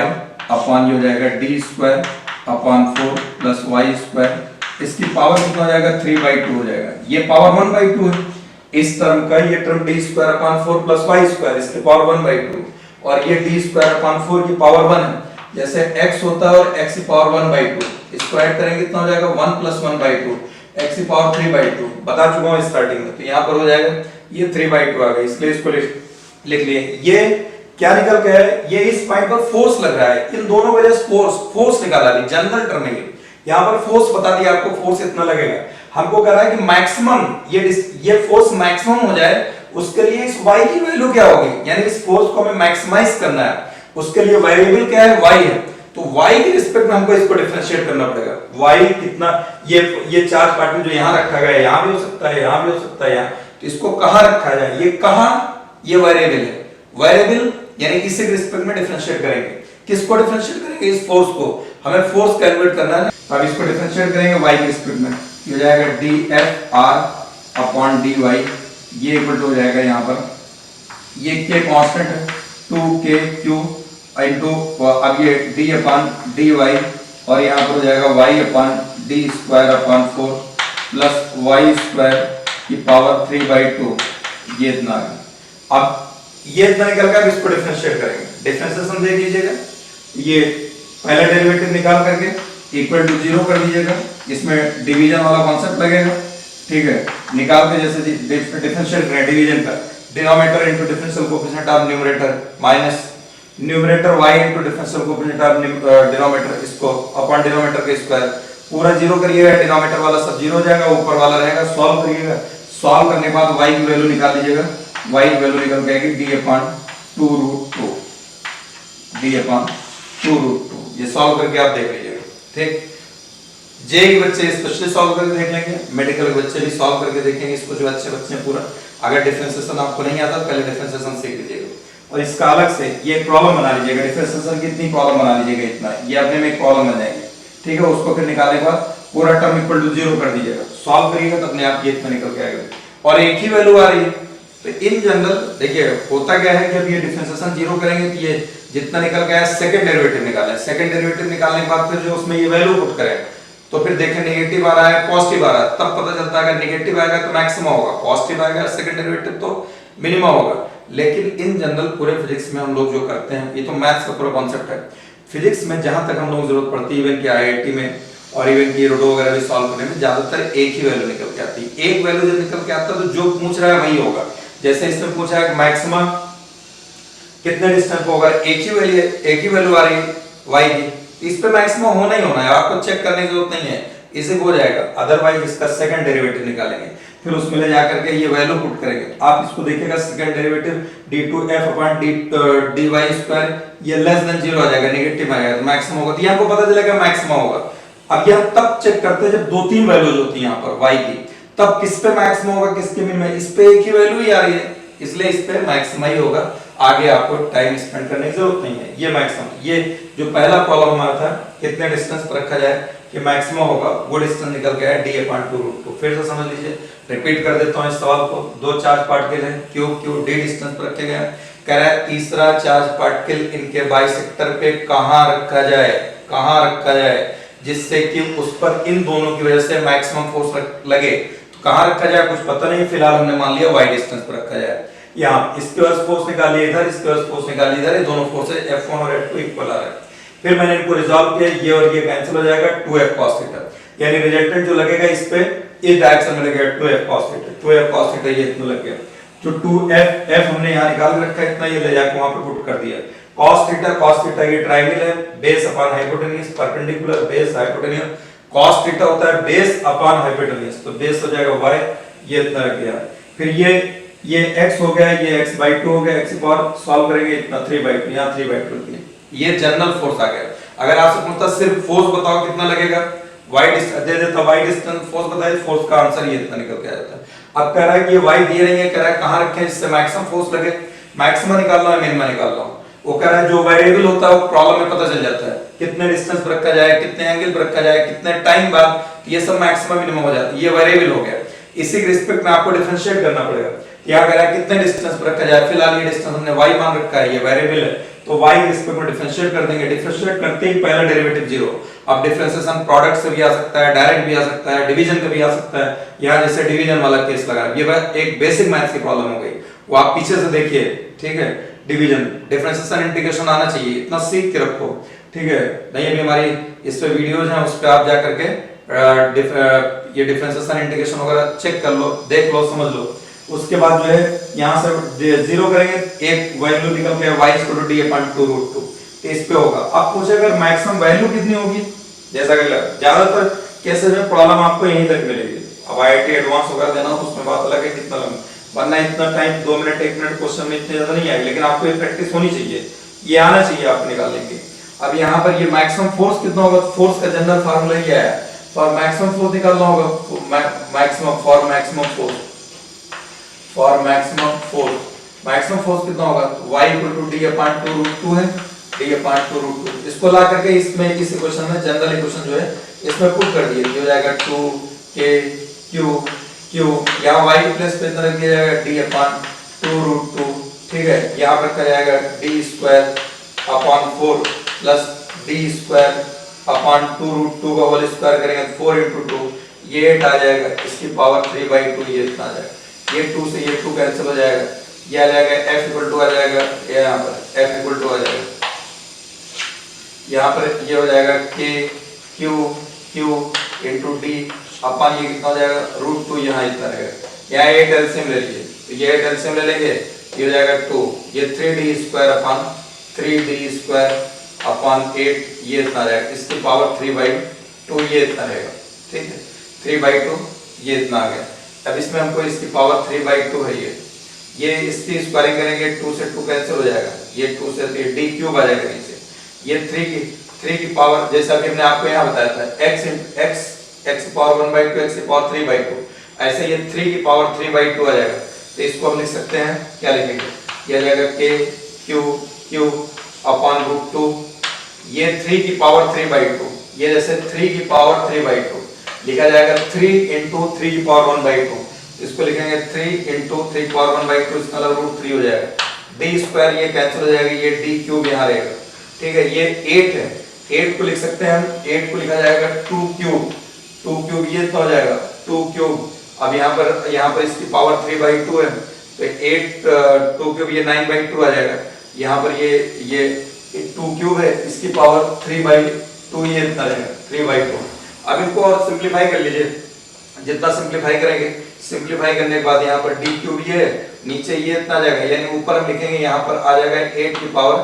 अपॉन ये हो जाएगा d square upon 4 plus y square, इसकी पावर कितना हो जाएगा 3/2 हो जाएगा, ये पावर 1/2 है, इस टर्म का ये term d square upon 4 plus y square, इसकी पावर 1/2, और ये d स्क्वायर अपॉन 4 की पावर 1 है, जैसे x होता है और x की पावर 1/2, इसको ऐड करेंगे कितना हो जाएगा 1 प्लस 1/2, x की पावर 3/2 बता चुका हूं स्टार्टिंग में, तो यहाँ पर हो जाएगा ये 3/2 आ गया, इसलिए इसको लिख लिए। ये क्या निकल गया है, ये इस पॉइंट पर फोर्स लग रहा है, इन दोनों वजह से फोर्स निकाला ली, जनरल टर्म है यहाँ पर फोर्स बता दिया आपको, फोर्स इतना लगेगा, हमको कह रहा है कि मैक्सिमम ये फोर्स मैक्सिमम हो जाए, उसके लिए इस y की वैल्यू क्या होगी, यानी इस फोर्स को हमें मैक्सिमाइज करना है, उसके लिए वेरिएबल क्या है, y है, तो y के रिस्पेक्ट में हमको इसको डिफरेंशिएट करना पड़ेगा, y कितना, ये चार्ज पार्टिकल जो यहाँ रखा गया है, यहाँ भी हो सकता है, यहाँ भी हो सकता है, यहाँ, तो इसको कहाँ रखा जाए, ये कहाँ, ये वेरिएबल है, वेरिएबल यानी इसी के रिस्पेक्ट में डिफरेंशिएट करेंगे, किसको डिफरेंशिएट करेंगे, इस फोर्स को, हमें फोर्स कैलकुलेट करना है, अब इसको डिफरेंशिएट करेंगे y के रिस्पेक्ट में, ये हो जाएगा dFr अपॉन dy, ये इक्वल टू हो जाएगा यहाँ पर, ये k कांस्टेंट है, 2kq इनटू, अब ये d अपॉन dy, और यहाँ पर हो जाएगा y upon d square upon 4 plus y square की पावर 3/2, ये इतना है। अब ये इतना निकल कर इसको डिफरेंशिएट करेंगे, डिफरेंशिएशन देख लीजिएगा, ये पहला डेरिवेटिव निकाल करके इक्वल टू 0 कर दीजिएगा, इसमें डिवीजन वाला कॉन्सेप्ट लगेगा, ठीक है, निकाल के जैसे डिफरेंशिएट करें डिवीजन का, denominator into differential coefficient of numerator minus numerator y into differential coefficient of denominator इसको अपॉन डिनोमिनेटर का स्क्वायर पूरा जीरो करिएगा, डिनोमिनेटर वाला सब जीरो हो जाएगा, ऊपर वाला रहेगा, सॉल्व करिएगा। सॉल्व करने के बाद y की वैल्यू निकाल लीजिएगा, y की वैल्यू निकल के आएगी d/2√2, d/2√2। ये सॉल्व करके आप देख लीजिएगा, ठीक। जे के बच्चे स्पेशली सॉल्व करके देख लेंगे, मेडिकल के बच्चे भी सॉल्व करके देखेंगे इसको, जो अच्छे बच्चे हैं पूरा। अगर डिफरेंशिएशन आपको नहीं आता पहले डिफरेंशिएशन सीख लीजिएगा, और इसका अलग से ये प्रॉब्लम बना लीजिएगा, डिफरेंशिएशन की इतनी प्रॉब्लम बना लीजिएगा, इतना ये अपने में एक प्रॉब्लम बन जाएगी, ठीक है। उसको फिर निकालने के बाद पूरा टर्म इक्वल टू 0 कर दीजिएगा, सॉल्व करिएगा तो अपने आप ये इतना निकल के आएगा, और एक ही वैल्यू आ रही है। तो इन जनरल देखिए होता क्या है कि अब ये डिफरेंशिएशन 0 करेंगे तो ये जितना निकल के आया सेकंड डेरिवेटिव निकालना है, सेकंड डेरिवेटिव निकालने के बाद फिर जो उसमें ये वैल्यू पुट करें तो फिर देखें नेगेटिव आ रहा है पॉजिटिव आ रहा है, तब पता चलता है अगर नेगेटिव आएगा तो मैक्सिमम होगा, पॉजिटिव आएगा सेकंड डेरिवेटिव तो मिनिमम होगा। लेकिन इन जनरल पूरे फिजिक्स में हम लोग जो करते हैं, ये तो मैथ्स का पूरा कॉन्सेप्ट है, फिजिक्स में जहां तक हम लोग जरूरत पड़ती है, इवन कि आईआईटी में और इवन की रोडो वगैरह भी सॉल्व करने में ज्यादातर एक ही वैल्यू निकल के आती है। एक वैल्यू जब निकल के आता है तो जो पूछ रहा है वही होगा। जैसे इसमें पूछा है मैक्सिमम कितने डिस्टेंस पर होगा, एक ही वैल्यू आ रही है y की, इस पे मैक्सिमम होना ही होना है, आपको चेक करने की जरूरत नहीं है, इसे हो जाएगा। अदरवाइज इसका सेकंड डेरिवेटिव निकालेंगे, फिर उसमें ले जाकर के ये वैल्यू पुट करेंगे। आप इसको देखिएगा सेकंड डेरिवेटिव d2f/dy², ये लेस देन 0 आ जाएगा, नेगेटिव आएगा तो मैक्सिमम होगा, तो आपको पता चलेगा मैक्सिमम होगा। अब ये हम तब चेक करते हैं जब दो तीन वैल्यूज होती हैं यहाँ पर y की, तब किस पे मैक्सिमम होगा किसके मिनिमम, इस पे एक ही वैल्यू ही आ रही है इसलिए इस पे मैक्सिमम ही होगा, आगे आपको टाइम स्पेंड करने की जरूरत नहीं है। ये मैक्सिमम, ये जो पहला प्रॉब्लम हमारा था कितने डिस्टेंस पर रखा जाए कि मैक्सिमम होगा, वो डिस्टेंस निकल गया है d/2√2। फिर से समझ लीजिए, रिपीट कर देता हूं इस सवाल को, दो चार्ज पार्टिकल है q d डिस्टेंस पर रखे गए, कह रहा है तीसरा चार्ज पार्टिकल इनके बाइसेक्टर पे कहां रखा जाए जिससे कि उस पर इन दोनों की वजह से मैक्सिमम फोर्स लगे। तो कहां रखा जाए कुछ पता नहीं, फिलहाल हमने मान लिया y डिस्टेंस पर रखा जाए। यहाँ इसके वजह फोर्स निकालिए इधर, इसके वजह फोर्स निकालिए इधर, ये दोनों फोर्सेस F1 और F2 इक्वल आ रहे हैं। फिर मैंने इनको रिजॉल्व किया, ये और ये कैंसिल हो जाएगा, 2f cos थीटा, यानी रिजल्टेंट जो लगेगा इस पे इस डायरेक्शन में लगेगा 2f cos थीटा, ये इतना लग गया। जो 2f हमने यहाँ निकाल के रखा है इतना, ये ले जाके वहां पे पुट कर दिया। cos थीटा ये ट्रायंगल है, base upon hypotenuse, perpendicular base hypotenuse, cos theta होता है बेस अपॉन हाइपोटेन्यूज, तो बेस हो जाएगा y, ये इतना रख गया। फिर ये x हो गया, ये x/2 हो गया, x पावर सॉल्व करेंगे इतना 3/2, यहाँ 3/2 ये जनरल फोर्स आ गया। अगर आपसे पूछता सिर्फ फोर्स बताओ कितना लगेगा, y डिस्टेंस दे देता, y डिस्टेंस फोर्स बताइए, फोर्स का आंसर ये इतना निकल के आ जाता है। अब कह रहा है कि ये y दिए रही है, कह रहा है कहां रखें जिससे मैक्सिमम फोर्स लगे, मैक्सिमम निकालना है मिनिमम निकालना है। वो कह रहा है जो वेरिएबल होता है वो प्रॉब्लम में पता चल जाता है, कितने डिस्टेंस पर रखा जाए, कितने एंगल पर रखा जाए, कितने टाइम बाद, ये सब मैक्सिमम मिनिमम हो जाता है, ये वेरिएबल हो गया। इसी के रिस्पेक्ट में आपको डिफरेंशिएट करना पड़ेगा, क्या कह रहा है कितने डिस्टेंस पर रखा जाए, फिलहाल ये डिस्टेंस हमने y मान रखा है, ये वेरिएबल है, तो y के रिस्पेक्ट में डिफरेंशिएट कर देंगे। डिफरेंशिएट करते ही पहला डेरिवेटिव 0। अब डिफरेंशिएशन प्रोडक्ट से भी आ सकता है, डायरेक्ट भी आ सकता है, डिवीजन का भी आ सकता है, यहाँ जैसे डिवीजन वाला केस लगा, ये एक बेसिक मैथ्स की प्रॉब्लम हो गई, वो आप पीछे से देखिए, ठीक है। डिवीजन, डिफरेंशिएशन, इंटीग्रेशन आना चाहिए, इतना सीख के रखो, ठीक है। नहीं अभी हमारी इस पे वीडियोज हैं, उस पे आप जा करके ये डिफरेंशिएशन इंटीग्रेशन वगैरह चेक कर लो, देख लो, समझ लो। उसके बाद जो है यहाँ से 0 करेंगे, एक वैल्यू निकल के y = d/2√2, इस पे होगा। अब पूछे अगर मैक्सिमम वैल्यू कितनी होगी, जैसा कि ज्यादातर केसेस में प्रॉब्लम आपको यहीं तक मिलेगी। अब आईआईटी एडवांस वगैरह देना तो उसमें बात अलग है कितना लंबा, वरना इतना टाइम 2 मिनट 1 मिनट क्वेश्चन में इतने ज्यादा नहीं आएगा, लेकिन आपको ये प्रैक्टिस होनी चाहिए, ये आना चाहिए, आप निकालेंगे। अब यहाँ पर ये मैक्सिमम फोर्स कितना होगा, फोर्स का जनरल फार्मूला ये है, फॉर मैक्सिमम फोर्स निकालना होगा, फॉर मैक्सिमम फोर्स कितना होगा, y = d/2√2 है, d/2√2। इसको ला करके इसमें इस इक्वेशन में जनरल इक्वेशन जो है इसमें पुट कर दिए, ये हो जाएगा 2k यहाँ y की प्लेस पे इतना रख दिया जाएगा d/2√2, ठीक है। यहाँ पर रखा जाएगा d²/4 प्लस d²/2√2 का होल स्क्वायर करेंगे 4 × 2, ये 8 आ जाएगा, इसकी पावर 3/2, ये इतना आ जाएगा, ये 2 से ये 2 कैंसिल हो जाएगा, ये आ जाएगा F = आ जाएगा, यहाँ पर F = आ जाएगा, यहाँ पर ये हो जाएगा Q × D अपन ये कितना हो जाएगा √2, यहाँ इतना रहेगा, यहाँ 8 एलसीएम ले लीजिए, तो ये 8 एलसीएम ले लेंगे, ये हो जाएगा 2, ये 3d² 3d² अपॉन 8 ये इतना रहेगा, इसकी पावर 3/2 ये इतना रहेगा, ठीक है, 3/2 ये इतना आ गया। अब इसमें हमको इसकी पावर 3/2 है ये इसकी स्क्वायरिंग करेंगे 2 से 2 कैंसिल हो जाएगा, ये 2 से d³ आ जाएगा नीचे, ये 3 की पावर जैसा कि हमने आपको यहाँ बताया था x की पावर 1/2 x की पावर 3/2, ऐसे ये 3 की पावर 3/2 आ जाएगा। तो इसको हम लिख सकते हैं, क्या लिखेंगे, ये आ जाएगा k³ अपॉन √2, ये 3 की पावर 3/2, ये जैसे 3 की पावर 3/2 लिखा जाएगा 3 × 3 की पावर 1/2, इसको लिखेंगे 3 × 3 की पावर 1/2, इसका मतलब √3 हो जाएगा, d² ये कैंसिल हो जाएगा, ये d³ यहाँ रहेगा, ठीक है। ये 8 है, 8 को लिख सकते हैं हम, 8 को लिखा जाएगा 2³ ये इतना हो जाएगा 2³। अब यहाँ पर इसकी पावर 3/2 है, तो 8 2³ ये 9/2 आ जाएगा, यहाँ पर ये 2³ है, इसकी पावर 3/2 ये इतना रहेगा 3/2। अब इनको और सिंप्लीफाई कर लीजिए, जितना सिंप्लीफाई करेंगे, सिंप्लीफाई करने के बाद यहाँ पर d³ ये नीचे ये इतना आ जाएगा, यानी ऊपर हम लिखेंगे यहाँ पर आ जाएगा 8 की पावर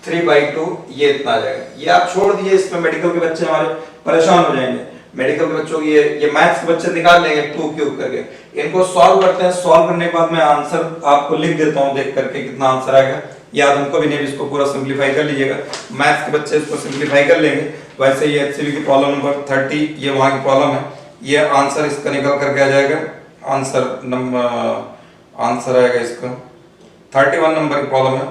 3/2 ये इतना आ जाएगा। ये आप छोड़ दिए, इसमें मेडिकल के बच्चे हमारे परेशान हो जाएंगे, मेडिकल के बच्चों की ये मैथ्स के बच्चे निकाल लेंगे 2³ करके। इनको सॉल्व करते हैं, सॉल्व करने के बाद मैं आंसर आपको लिख देता हूँ देख करके कितना आंसर आएगा, याद हमको भी नहीं, इसको पूरा सिंप्लीफाई कर लीजिएगा, मैथ्स के बच्चे इसको सिंप्लीफाई कर लेंगे। वैसे ये HCV की प्रॉब्लम नंबर 30 ये वहाँ की प्रॉब्लम है, ये आंसर इसका निकल करके आ जाएगा, आंसर आएगा इसका 31 नंबर की प्रॉब्लम है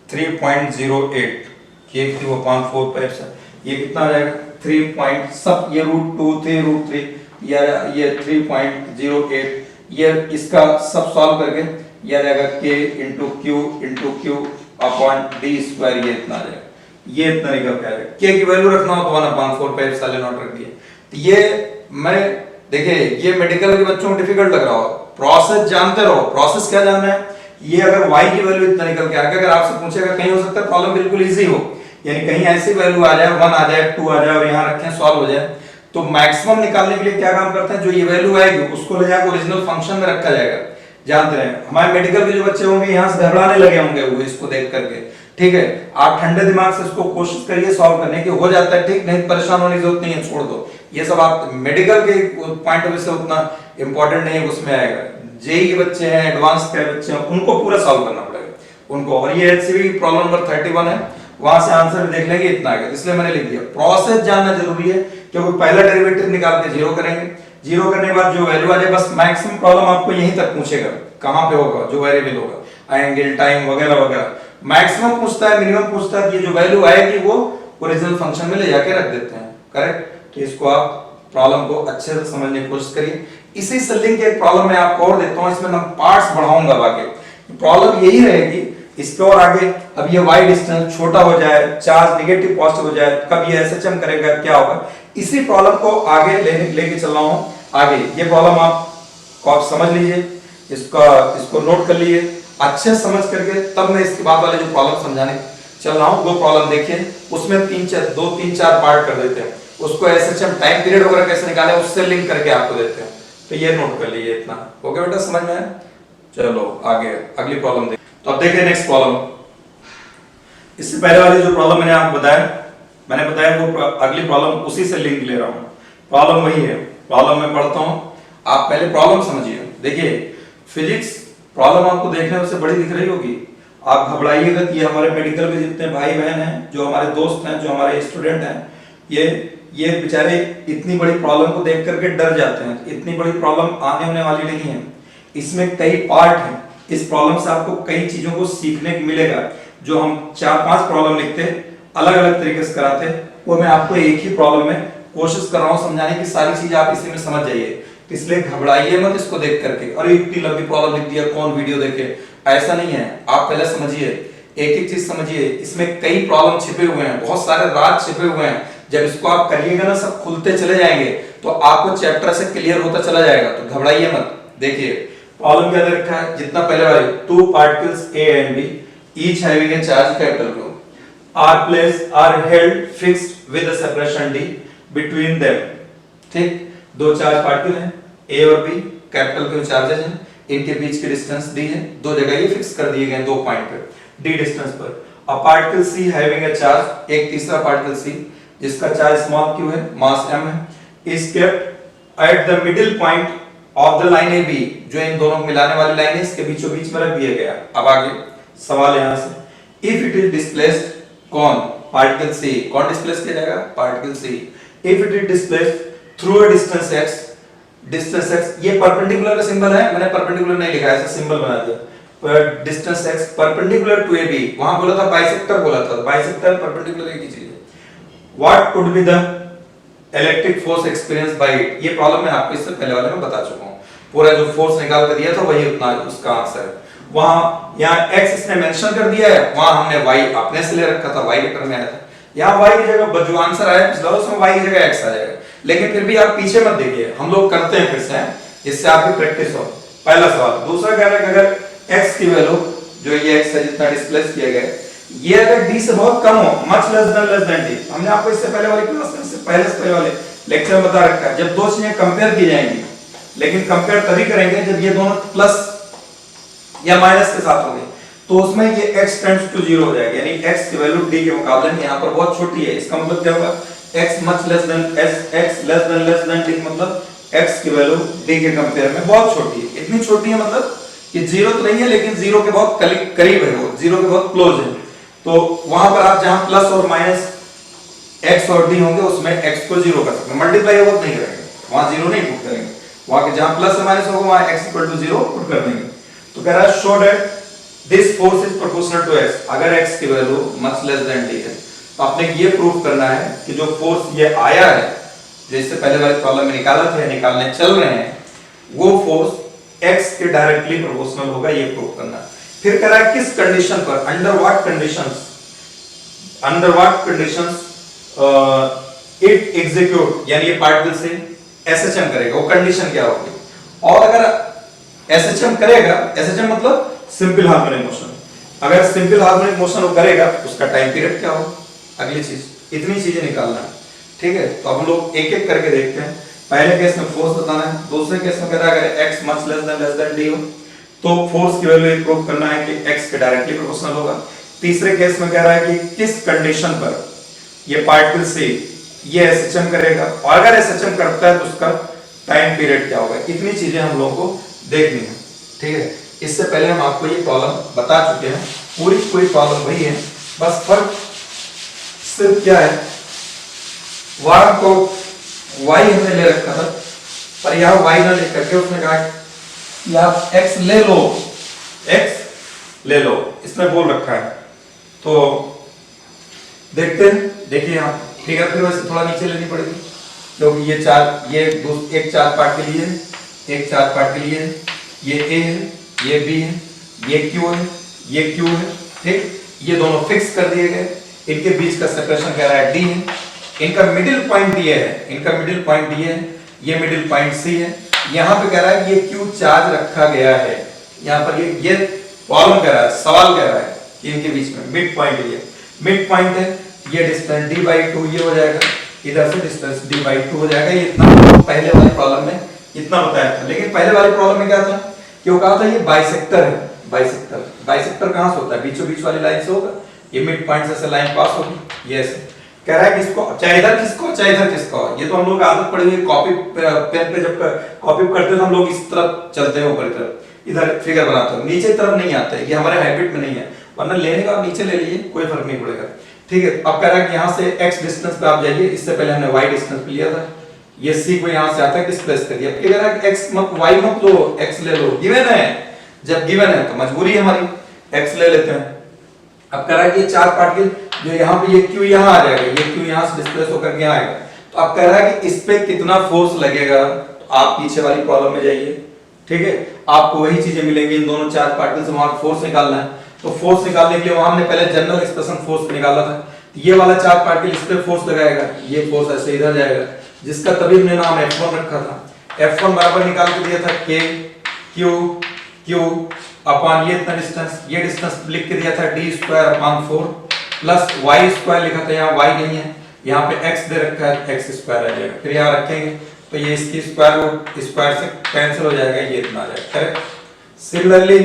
3.08 k³/4 ये कितना आ जाएगा 3 सब ये √2 3 ये 3.08 ये इसका सब सॉल्व करके ये आ जाएगा k × q अपॉन d² ये इतना आ जाएगा, ये इतना निकल के आ जाएगा। k की वैल्यू रखना हो तो 1/4 साले नोट रख दिए। तो ये मैं देखिए ये मेडिकल के बच्चों को डिफिकल्ट लग रहा हो, प्रोसेस जानते रहो, प्रोसेस क्या जानना है, ये अगर y की वैल्यू इतना निकल के आ गया, अगर आपसे पूछेगा कहीं हो सकता है प्रॉब्लम बिल्कुल इजी हो, यानी कहीं ऐसी वैल्यू आ जाए 1 आ जाए 2 आ जाए और यहाँ रखें सॉल्व हो जाए, तो मैक्सिमम निकालने के लिए क्या काम करते हैं, जो ये वैल्यू आएगी उसको ले जाकर ओरिजिनल फंक्शन में रखा जाएगा। जानते हैं हमारे मेडिकल के जो बच्चे होंगे यहाँ से घबराने लगे होंगे वो इसको देख करके, ठीक है, आप ठंडे दिमाग से इसको कोशिश करिए सॉल्व करने की, हो जाता है ठीक, नहीं परेशान होने की जरूरत नहीं है, छोड़ दो ये सब, आप मेडिकल के पॉइंट ऑफ व्यू से उतना इंपॉर्टेंट नहीं है, उसमें आएगा। जेई के बच्चे हैं, एडवांस के बच्चे हैं, उनको पूरा सॉल्व करना पड़ेगा उनको। और ये HCV प्रॉब्लम नंबर 31 है, वहां से आंसर देख लेंगे इतना आ गया, इसलिए मैंने लिख दिया। प्रोसेस जानना जरूरी है, क्योंकि पहला डेरिवेटिव निकाल के जीरो करेंगे, जीरो करने के बाद जो वैल्यू आ जाए, बस मैक्सिमम प्रॉब्लम आपको यहीं तक पूछेगा, कहां पे होगा, जो वेरिएबल होगा, एंगल, टाइम वगैरह वगैरह, मैक्सिमम पूछता है, मिनिमम पूछता है, ये जो वैल्यू आएगी वो ओरिजिनल फंक्शन में ले जाके रख देते हैं, करेक्ट। तो इसको आप प्रॉब्लम को अच्छे से समझने की कोशिश करिए। इसी से लिंक एक प्रॉब्लम मैं आपको और देता हूं, इसमें मैं पार्ट्स बढ़ाऊंगा, बाकी प्रॉब्लम यही रहेगी इस पे और आगे। अब ये y डिस्टेंस छोटा हो जाए, चार्ज नेगेटिव पॉजिटिव हो जाए, कब ये SHM करेगा, क्या होगा, इसी प्रॉब्लम को आगे लेके चल रहा हूं आगे। ये प्रॉब्लम आप समझ लीजिए, इसको नोट कर लीजिए, अच्छे समझ करके तब मैं इसके बाद वाले जो प्रॉब्लम समझाने चल रहा हूं, दो प्रॉब्लम देखिए, उसमें 3-4 पार्ट कर देते हैं, उसको SHM टाइम पीरियड वगैरह कैसे निकाले उससे लिंक करके आपको देते हैं, तो ये नोट कर लीजिए इतना। ओके बेटा, समझ में आया? चलो आगे अगली प्रॉब्लम देखिए। तो अब देखिए नेक्स्ट प्रॉब्लम, इससे पहले वाली जो प्रॉब्लम मैंने आपको बताया वो अगली प्रॉब्लम उसी से लिंक ले रहा हूं, प्रॉब्लम वही है। प्रॉब्लम में पढ़ता हूं, आप पहले प्रॉब्लम समझिए। देखिए फिजिक्स प्रॉब्लम आपको देखने में से बड़ी दिख रही होगी, आप घबराइएगा कि ये हमारे मेडिकल के जितने भाई बहन हैं, जो हमारे दोस्त हैं, जो हमारे स्टूडेंट हैं, ये बेचारे इतनी बड़ी प्रॉब्लम को देख करके डर जाते हैं। इतनी बड़ी प्रॉब्लम आने होने वाली नहीं है, इसमें कई पार्ट हैं, इस प्रॉब्लम से आपको कई चीजों को सीखने को मिलेगा। जो हम 4-5 प्रॉब्लम लिखते अलग अलग तरीके से कराते, वो मैं आपको एक ही प्रॉब्लम में कोशिश कर रहा हूं समझाने की, सारी चीज आप इसी में समझ जाइए, इसलिए घबराइए मत इसको देख करके, अरे इतनी लंबी प्रॉब्लम लिख दिया, कौन वीडियो देखे, ऐसा नहीं है। आप पहले समझिए, एक एक चीज समझिए, इसमें कई प्रॉब्लम छिपे हुए हैं, बहुत सारे राज छिपे हुए हैं। जब इसको आप करिएगा ना, सब खुलते चले जाएंगे, तो आपको चैप्टर से क्लियर होता चला जाएगा, तो घबराइए मत। देखिए प्रॉब्लम क्या दे रखा है, जितना पहले वाली, 2 particles A and B each having a charge capital Q are held fixed with a separation D between them। ठीक, दो चार्ज पार्टिकल हैं A और B, कैपिटल Q चार्जेस हैं, इनके बीच की डिस्टेंस D है, दो जगह ये फिक्स कर दिए गए दो पॉइंट पे D डिस्टेंस पर, a particle C having a charge, एक तीसरा पार्टिकल सी जिसका चार्ज स्मॉल q है, मास m है, is kept at the middle point of the line A B, जो इन दोनों को मिलाने वाली लाइन है इसके बीचों बीच में रख दिया गया। अब आगे सवाल यहां से, इफ इट इज डिस्प्लेस्ड, कौन, पार्टिकल सी, कौन डिस्प्लेस किया जाएगा, particle C, if it is displaced through a distance x, distance x, ये परपेंडिकुलर का सिंबल है, मैंने परपेंडिकुलर नहीं लिखा है, ऐसा सिंबल बना दिया, पर distance x perpendicular to A B, वहां बोला था बाइसेक्टर, बोला था बाइसेक्टर परपेंडिकुलर एक ही चीज है। What would be the electric force experience by it, ये प्रॉब्लम मैं आपको इससे पहले वाले में बता चुका हूं, पूरा जो फोर्स निकाल कर दिया था वही उतना उसका आंसर है। वहां यहां x इसने मेंशन कर दिया है, वहां हमने y अपने से ले रखा था, y लेटर में आया था, यहां y की जगह जो आंसर आया पिछला उसमें y की जगह x आ जाएगा। लेकिन फिर भी आप पीछे मत देखिए, हम लोग करते हैं फिर से, इससे आपकी प्रैक्टिस हो। पहला सवाल, दूसरा कह रहा है कि अगर x की वैल्यू जो ये x है जितना डिस्प्लेस किया गया है, ये अगर d से बहुत कम हो, मच लेस देन d, हमने आपको इससे पहले वाली क्लास में, इससे पहले वाले लेक्चर में बता रखा है, जब दो चीजें कंपेयर की जाएंगी, लेकिन कंपेयर तभी करेंगे जब ये दोनों प्लस या माइनस के साथ होंगे, तो उसमें ये x टेंड्स टू 0 हो जाएगा, यानी x की वैल्यू d के मुकाबले में यहां पर बहुत छोटी है। इसका मतलब क्या होगा, x much less then x less than d, मतलब x की वैल्यू d के कंपेयर में बहुत छोटी है। इतनी छोटी है मतलब कि 0 तो नहीं है, लेकिन 0 के बहुत करीब है, वो 0 के बहुत क्लोज है। तो वहां पर आप जहां प्लस और माइनस x और d होंगे उसमें x को 0 कर सकते हैं, मल्टीप्लाई वो नहीं करेंगे, वहां 0 नहीं पुट करेंगे, वहां के जहां प्लस और माइनस होगा वहां x 0 पुट कर देंगे। तो कह रहा है show that this force is proportional to x, अगर x की value much less than d है तो आपने ये प्रूव करना है कि जो फोर्स ये आया है, जैसे पहले वाले प्रॉब्लम में निकाला था, निकालने चल रहे हैं, वो फोर्स x के डायरेक्टली प्रोपोर्शनल होगा, ये प्रूव करना है। फिर कह रहा है किस कंडीशन पर, under what conditions it execute, यानी ये पार्टिकल से एसएचएम करेगा, वो कंडीशन क्या होगी, और अगर एसएचएम करेगा, एसएचएम मतलब सिंपल हार्मोनिक मोशन, अगर सिंपल हार्मोनिक मोशन वो करेगा उसका टाइम पीरियड क्या होगा, अगली चीज, इतनी चीजें निकालना है। ठीक है, तो अब हम लोग एक एक करके देखते हैं। पहले केस में फोर्स बताना है, दूसरे केस में कह रहा है अगर x much less than d हो तो फोर्स की वैल्यू प्रूव करना है कि x के डायरेक्टली प्रोपोर्शनल होगा। तीसरे केस में कह रहा है कि किस कंडीशन पर ये पार्टिकल से ये एसएचएम करेगा, और अगर एसएचएम करता है तो उसका टाइम पीरियड क्या होगा। इतनी चीजें हम लोगों को देखनी है। ठीक है, इससे पहले हम आपको ये प्रॉब्लम बता चुके हैं, पूरी प्रॉब्लम वही है, बस फर्क सिर्फ क्या है, वहां को y हमने ले रखा था, पर यहां y ना लेकर के उसने कहा कि आप x ले लो, x ले लो, इसमें बोल रखा है। तो देखते हैं, देखिए यहाँ फिगर फिर वैसे थोड़ा नीचे लेनी पड़ेगी, क्योंकि ये एक चार पार्ट के लिए, एक चार पार्ट के लिए ये a है, ये b है, ये q है, ये q है। ठीक, ये दोनों फिक्स कर दिए गए, इनके बीच का सेपरेशन कह रहा है d है, इनका मिडिल पॉइंट ये है, इनका मिडिल पॉइंट ये है, ये मिडिल पॉइंट c है। यहाँ पे कह रहा है ये q चार्ज रखा गया है, यहाँ पर ये प्रॉब्लम कह रहा है, सवाल कह रहा है कि इनके बीच में मिड पॉइंट, ये मिड पॉइंट है, ये डिस्टेंस d/2 ये हो जाएगा, इधर से डिस्टेंस d/2 हो जाएगा। ये इतना पहले वाले प्रॉब्लम में इतना बताया था, लेकिन पहले वाले प्रॉब्लम में क्या था, क्यों कहा था ये बाइसेक्टर है, बाइसेक्टर कहां से होता है, बीचों बीच वाली लाइन से होगा, ये मिड पॉइंट से लाइन पास होगी, ये ऐसे कह रहा है कि इसको चाहे इधर किसको चाहे इधर किसको, ये तो हम लोग आदत पड़ी हुई कॉपी पेन पे जब कॉपी करते तो हम लोग इस तरफ चलते हैं, ऊपर की तरफ, इधर फिगर बनाते हैं, नीचे तरफ नहीं आता है, ये हमारे हैबिट में नहीं है, वरना लेने का आप नीचे ले लीजिए, कोई फर्क नहीं पड़ेगा। ठीक है, अब कह रहा है कि यहाँ से x डिस्टेंस पे आप जाइए, इससे पहले हमने y डिस्टेंस पे लिया था, ये c को यहाँ से आता है डिस्प्लेस कर दिया, फिर कह रहा है कि x मत y मत लो, x ले लो, गिवन है, जब गिवन है तो मजबूरी है हमारी, x ले लेते हैं। अब कह रहा है कि ये चार पार्टिकल जो यहाँ पे, ये q यहाँ आ जाएगा, ये q यहाँ से डिस्प्लेस होकर यहाँ आएगा, तो अब कह रहा है कि इस पे कितना फोर्स लगेगा, तो आप पीछे वाली प्रॉब्लम में जाइए। ठीक है, आपको वही चीजें मिलेंगी, इन दोनों चार पार्टिकल से वहां फोर्स निकालना है, तो फोर्स निकालने के लिए वहां हमने पहले जनरल एक्सप्रेशन फोर्स पे निकाला था, ये वाला चार पार्टिकल इस पे फोर्स लगाएगा, ये फोर्स ऐसे इधर जाएगा, जिसका तभी हमने नाम F1 रखा था। F1 बराबर निकाल के दिया था K Q अपॉन ये इतना डिस्टेंस, ये डिस्टेंस लिख के दिया था d²/4 प्लस y² लिखा था, यहाँ y नहीं है, यहाँ पे x दे रखा है, x² आ जाएगा, फिर यहाँ रखेंगे तो ये इसकी स्क्वायर रूट स्क्वायर से कैंसिल हो जाएगा, ये इतना आ जाएगा। करेक्ट। सिमिलरली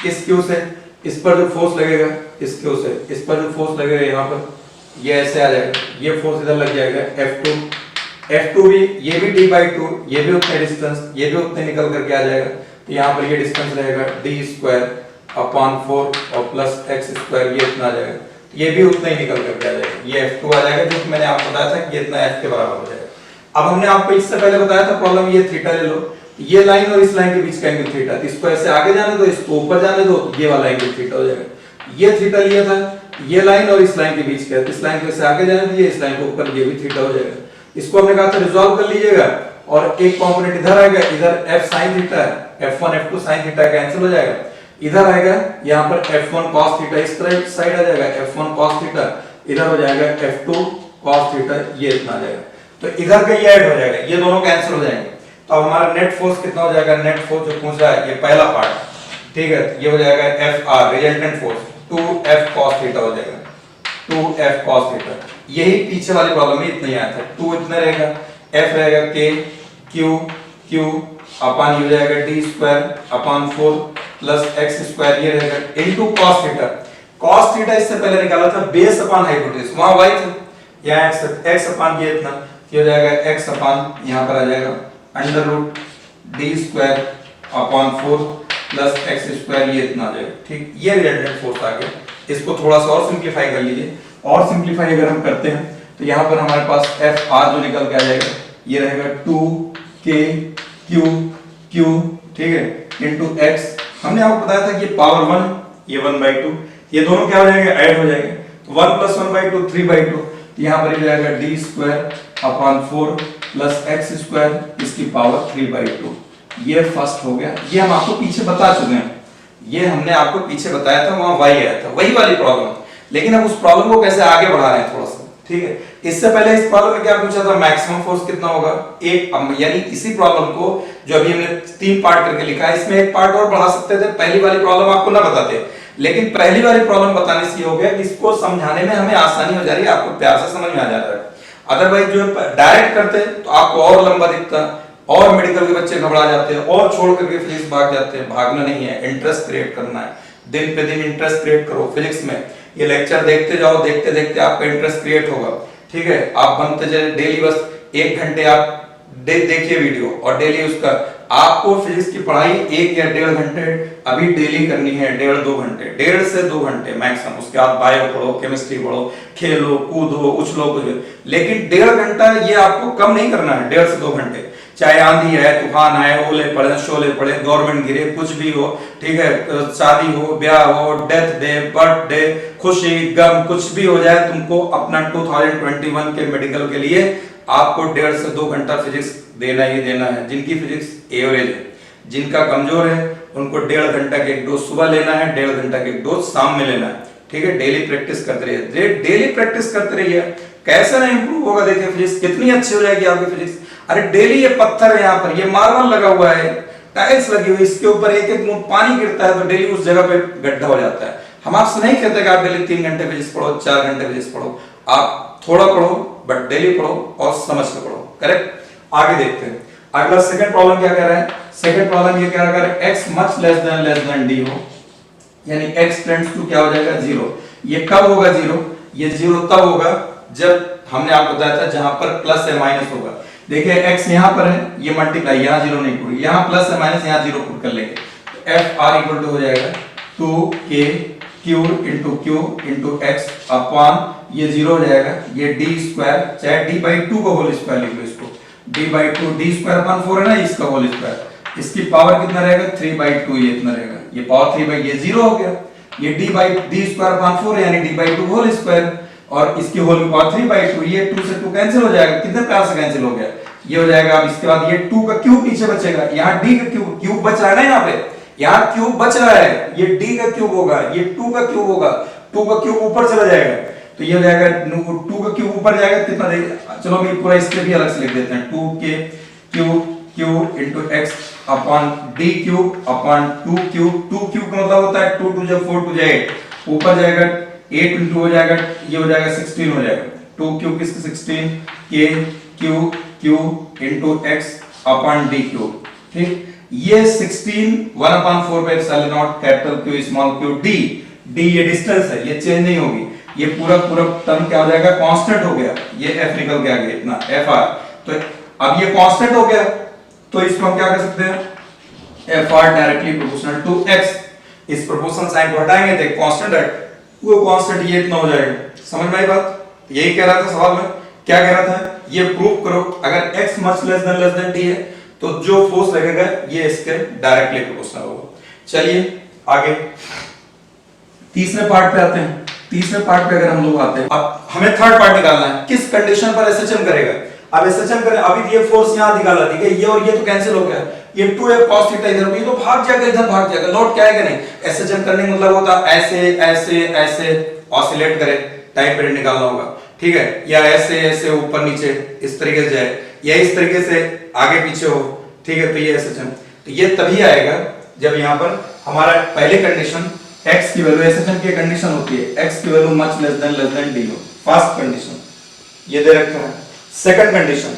इस q से इस पर जो फोर्स लगेगा इसके उसे, इस पर जो फोर्स लगेगा यहाँ पर, ये ऐसे आ जाएगा, ये फोर्स इधर लग जाएगा F2, F2 भी, ये भी d/2, ये भी उतने डिस्टेंस, ये भी उतने निकल करके आ जाएगा। तो यहाँ पर ये डिस्टेंस रहेगा d²/4 और प्लस x², ये इतना आ जाएगा, ये भी उतना ही निकल करके आ जाएगा, ये F2 आ जाएगा, जो कि मैंने आपको बताया था कि ये इतना F के बराबर हो जाएगा। अब हमने आपको इससे पहले बताया था प्रॉब्लम, ये थीटा ले लो, ये लाइन और इस लाइन के बीच का एंगल थीटा, इसको ऐसे आगे जाने दो, इसको ऊपर जाने दो, ये वाला एंगल थीटा हो जाएगा। ये थीटा लिया था, ये लाइन और इस लाइन के बीच का, इस लाइन को ऐसे आगे जाने दीजिए, इस लाइन को ऊपर, ये भी थीटा हो जाएगा। इसको हमने कहा था रिजॉल्व कर लीजिएगा, और एक कंपोनेंट इधर आएगा, इधर f sin थीटा है, f1 f2 sin theta cancel हो जाएगा, इधर आएगा यहाँ पर f1 cos थीटा, इस तरह साइड आ जाएगा f1 cos थीटा, इधर हो जाएगा f2 cos थीटा, ये इतना आ जाएगा। तो इधर का ये ऐड हो जाएगा, ये दोनों कैंसिल हो जाएंगे। तो अब हमारा नेट फोर्स कितना हो जाएगा, नेट फोर्स जो पूछ रहा है ये पहला पार्ट, ठीक है, ये हो जाएगा FR resultant force 2F cos theta हो जाएगा, 2F cos थीटा। यही पीछे वाली प्रॉब्लम में इतना ही आया था, 2 इतना रहेगा, F रहेगा K Q अपन ये हो जाएगा d²/4 प्लस x² ये रहेगा into cos theta. cos theta इससे पहले निकाला था बेस अपॉन हाइपोटेनस, वहां y था, यहाँ x अपॉन ये इतना, ये हो जाएगा x अपॉन यहाँ पर आ जाएगा √d²/4 प्लस x² ये इतना आ जाएगा, ठीक। ये रिजल्टेंट फोर्स आ गया। इसको थोड़ा सा और सिंपलीफाई कर लीजिए, और सिंपलीफाई अगर हम करते हैं तो यहाँ पर हमारे पास FR जो निकल के आ जाएगा, ये रहेगा 2KQ, ठीक है, इनटू x। हमने आपको बताया था कि पावर 1, ये 1/2, ये दोनों क्या हो जाएंगे, ऐड हो जाएंगे, तो 1 + 1/2 3/2, तो यहाँ पर ये जाएगा d²/4 प्लस x², इसकी पावर 3/2। ये फर्स्ट हो गया, ये हम आपको पीछे बता चुके हैं, ये हमने आपको पीछे बताया था, वहां y आया था, वही वाली प्रॉब्लम। लेकिन अब उस प्रॉब्लम को कैसे आगे बढ़ा रहे हैं थोड़ा सा, ठीक है। इससे पहले इस प्रॉब्लम में क्या पूछा था, मैक्सिमम फोर्स कितना होगा, एक, यानी इसी प्रॉब्लम को जो अभी हमने 3 पार्ट करके लिखा है, इसमें एक पार्ट और बढ़ा सकते थे, पहली वाली प्रॉब्लम आपको ना बताते, लेकिन पहली वाली प्रॉब्लम बताने से हो गया कि इसको समझाने में हमें आसानी हो जा रही है, आपको प्यार से समझ में आ जाता है। अदरवाइज जो डायरेक्ट करते तो आपको और लंबा दिखता, और मेडिकल के बच्चे घबरा जाते हैं, और छोड़ करके फिजिक्स भाग जाते हैं। भागना नहीं है, इंटरेस्ट क्रिएट करना है, दिन पे दिन इंटरेस्ट क्रिएट करो फिजिक्स में। ये लेक्चर देखते जाओ, देखते देखते आपका इंटरेस्ट क्रिएट होगा, ठीक है। आप बनते जाए, डेली बस 1 घंटे आप देखिए वीडियो, और डेली उसका आपको फिजिक्स की पढ़ाई 1 या 1.5 घंटे अभी डेली करनी है, 1.5-2 घंटे, 1.5 से 2 घंटे मैक्सिमम। उसके बाद बायो पढ़ो, केमिस्ट्री पढ़ो, खेलो कूदो उछलो कुछ, लेकिन 1.5 घंटा ये आपको कम नहीं करना है, 1.5 से 2 घंटे। चाहे आंधी है, तूफान आए, ओले पड़े, शोले पड़े, गवर्नमेंट गिरे, कुछ भी हो, ठीक है, शादी हो, ब्याह हो, डेथ डे, बर्थडे, खुशी गम, कुछ भी हो जाए, तुमको अपना 2021 के मेडिकल के लिए आपको 1.5 से 2 घंटा फिजिक्स देना ही देना है। जिनकी फिजिक्स एवरेज है, जिनका कमजोर है, उनको 1.5 घंटा के एक डोज सुबह लेना है, 1.5 घंटा के एक डोज शाम में लेना है, ठीक है। डेली प्रैक्टिस करते रहिए, डेली प्रैक्टिस करते रहिए, कैसे ना इंप्रूव होगा। देखिए फिजिक्स कितनी अच्छी हो जाएगी आपकी फिजिक्स। अरे डेली ये पत्थर है, यहाँ पर ये मार्बल लगा हुआ है, टाइल्स लगी हुई, इसके ऊपर एक एक बूंद पानी गिरता है तो डेली उस जगह पे गड्ढा हो जाता है। हम आपसे नहीं कहते कि आप डेली 3 घंटे फिजिक्स पढ़ो, 4 घंटे फिजिक्स पढ़ो, आप थोड़ा पढ़ो बट डेली पढ़ो और समझ के पढ़ो, करेक्ट। आगे देखते हैं अगला सेकंड प्रॉब्लम क्या कह रहा है। सेकंड प्रॉब्लम ये कह रहा है x much less than d हो, यानी x टेंड्स टू क्या हो जाएगा 0। ये कब होगा 0? ये 0 तब होगा जब हमने आपको बताया था जहां पर प्लस या माइनस होगा। देखिए x यहां पर है, ये मल्टीप्लाई, यहां 0 नहीं पुट, यहां प्लस या माइनस, यहां 0 पुट कर लेंगे, तो FR इक्वल टू हो जाएगा 2KQ into Q into x upon ये 0 हो जाएगा, ये d², चाहे d/2 का होल स्क्वायर लिख लो इसको, d/2, d²/4 है ना, इसका होल स्क्वायर, इसकी पावर कितना रहेगा 3/2, ये इतना रहेगा, ये पावर 3 ये 0 हो गया, ये d²/4 यानी d/2 होल स्क्वायर, और इसकी होल पावर 3/2, ये 2 से 2 कैंसिल हो जाएगा, कितने प्यार से कैंसिल हो गया, ये हो जाएगा। अब इसके बाद ये 2 का क्यूब पीछे बचेगा, यहाँ d का क्यूब बच रहा है ना, यहाँ पे यहाँ क्यूब बच रहा है, ये d का क्यूब होगा, ये 2 का क्यूब होगा, 2 का क्यूब ऊपर चला जाएगा, तो ये हो जाएगा 2 का क्यूब ऊपर जाएगा, कितना देगा, चलो हम ये पूरा इसके भी अलग से लिख देते हैं, 2KQ into x upon d cube upon 2 cube, 2 cube का मतलब होता है 2 2 जब 4 2 जाए 8, ऊपर जाएगा 8 into हो जाएगा, ये हो जाएगा 16 हो जाएगा, 2 क्यूब किसका 16, KQ into x upon d cube, ठीक। ये 16 1/4 पे epsilon not capital Q small Q D, D ये डिस्टेंस है, ये चेंज नहीं होगी, ये पूरा पूरा टर्म क्या हो जाएगा, कांस्टेंट हो गया, ये एफ निकल के आ गया इतना एफ आर, तो अब ये कांस्टेंट हो गया, तो इसको हम क्या कर सकते हैं, F r directly proportional to x, इस प्रोपोर्शनल साइन को हटाएंगे तो कांस्टेंट है, वो कांस्टेंट ये इतना हो जाएगा। समझ में आई बात? यही कह रहा था सवाल में, क्या कह रहा था, ये प्रूव करो अगर x much less then t है तो जो फोर्स लगेगा ये इसके डायरेक्टली प्रोपोर्शनल होगा। चलिए आगे तीसरे पार्ट पे आते हैं। तीसरे पार्ट पे अगर हम लोग आते हैं, अब हमें थर्ड पार्ट निकालना है, किस कंडीशन पर एसएचएम करेगा। अब एसएचएम करें, अभी ये फोर्स यहां निकाला, ठीक है, ये और ये तो कैंसिल हो गया, ये 2f cos थीटा इधर भी तो भाग जाएगा, इधर भाग जाएगा, लौट क्या आएगा नहीं। एसएचएम करने का मतलब होता है ऐसे ऐसे ऐसे ऑसिलेट करे, टाइम पीरियड निकालना होगा, ठीक है, या ऐसे ऐसे ऊपर नीचे इस तरीके से जाए, या इस तरीके से आगे पीछे हो, ठीक है, तो ये एसएचएम, तो ये तभी आएगा जब यहां पर हमारा पहले कंडीशन x की वैल्यू, एसएचएम की कंडीशन होती है x की value much less than d हो, फर्स्ट कंडीशन ये दे रखा है। सेकंड कंडीशन,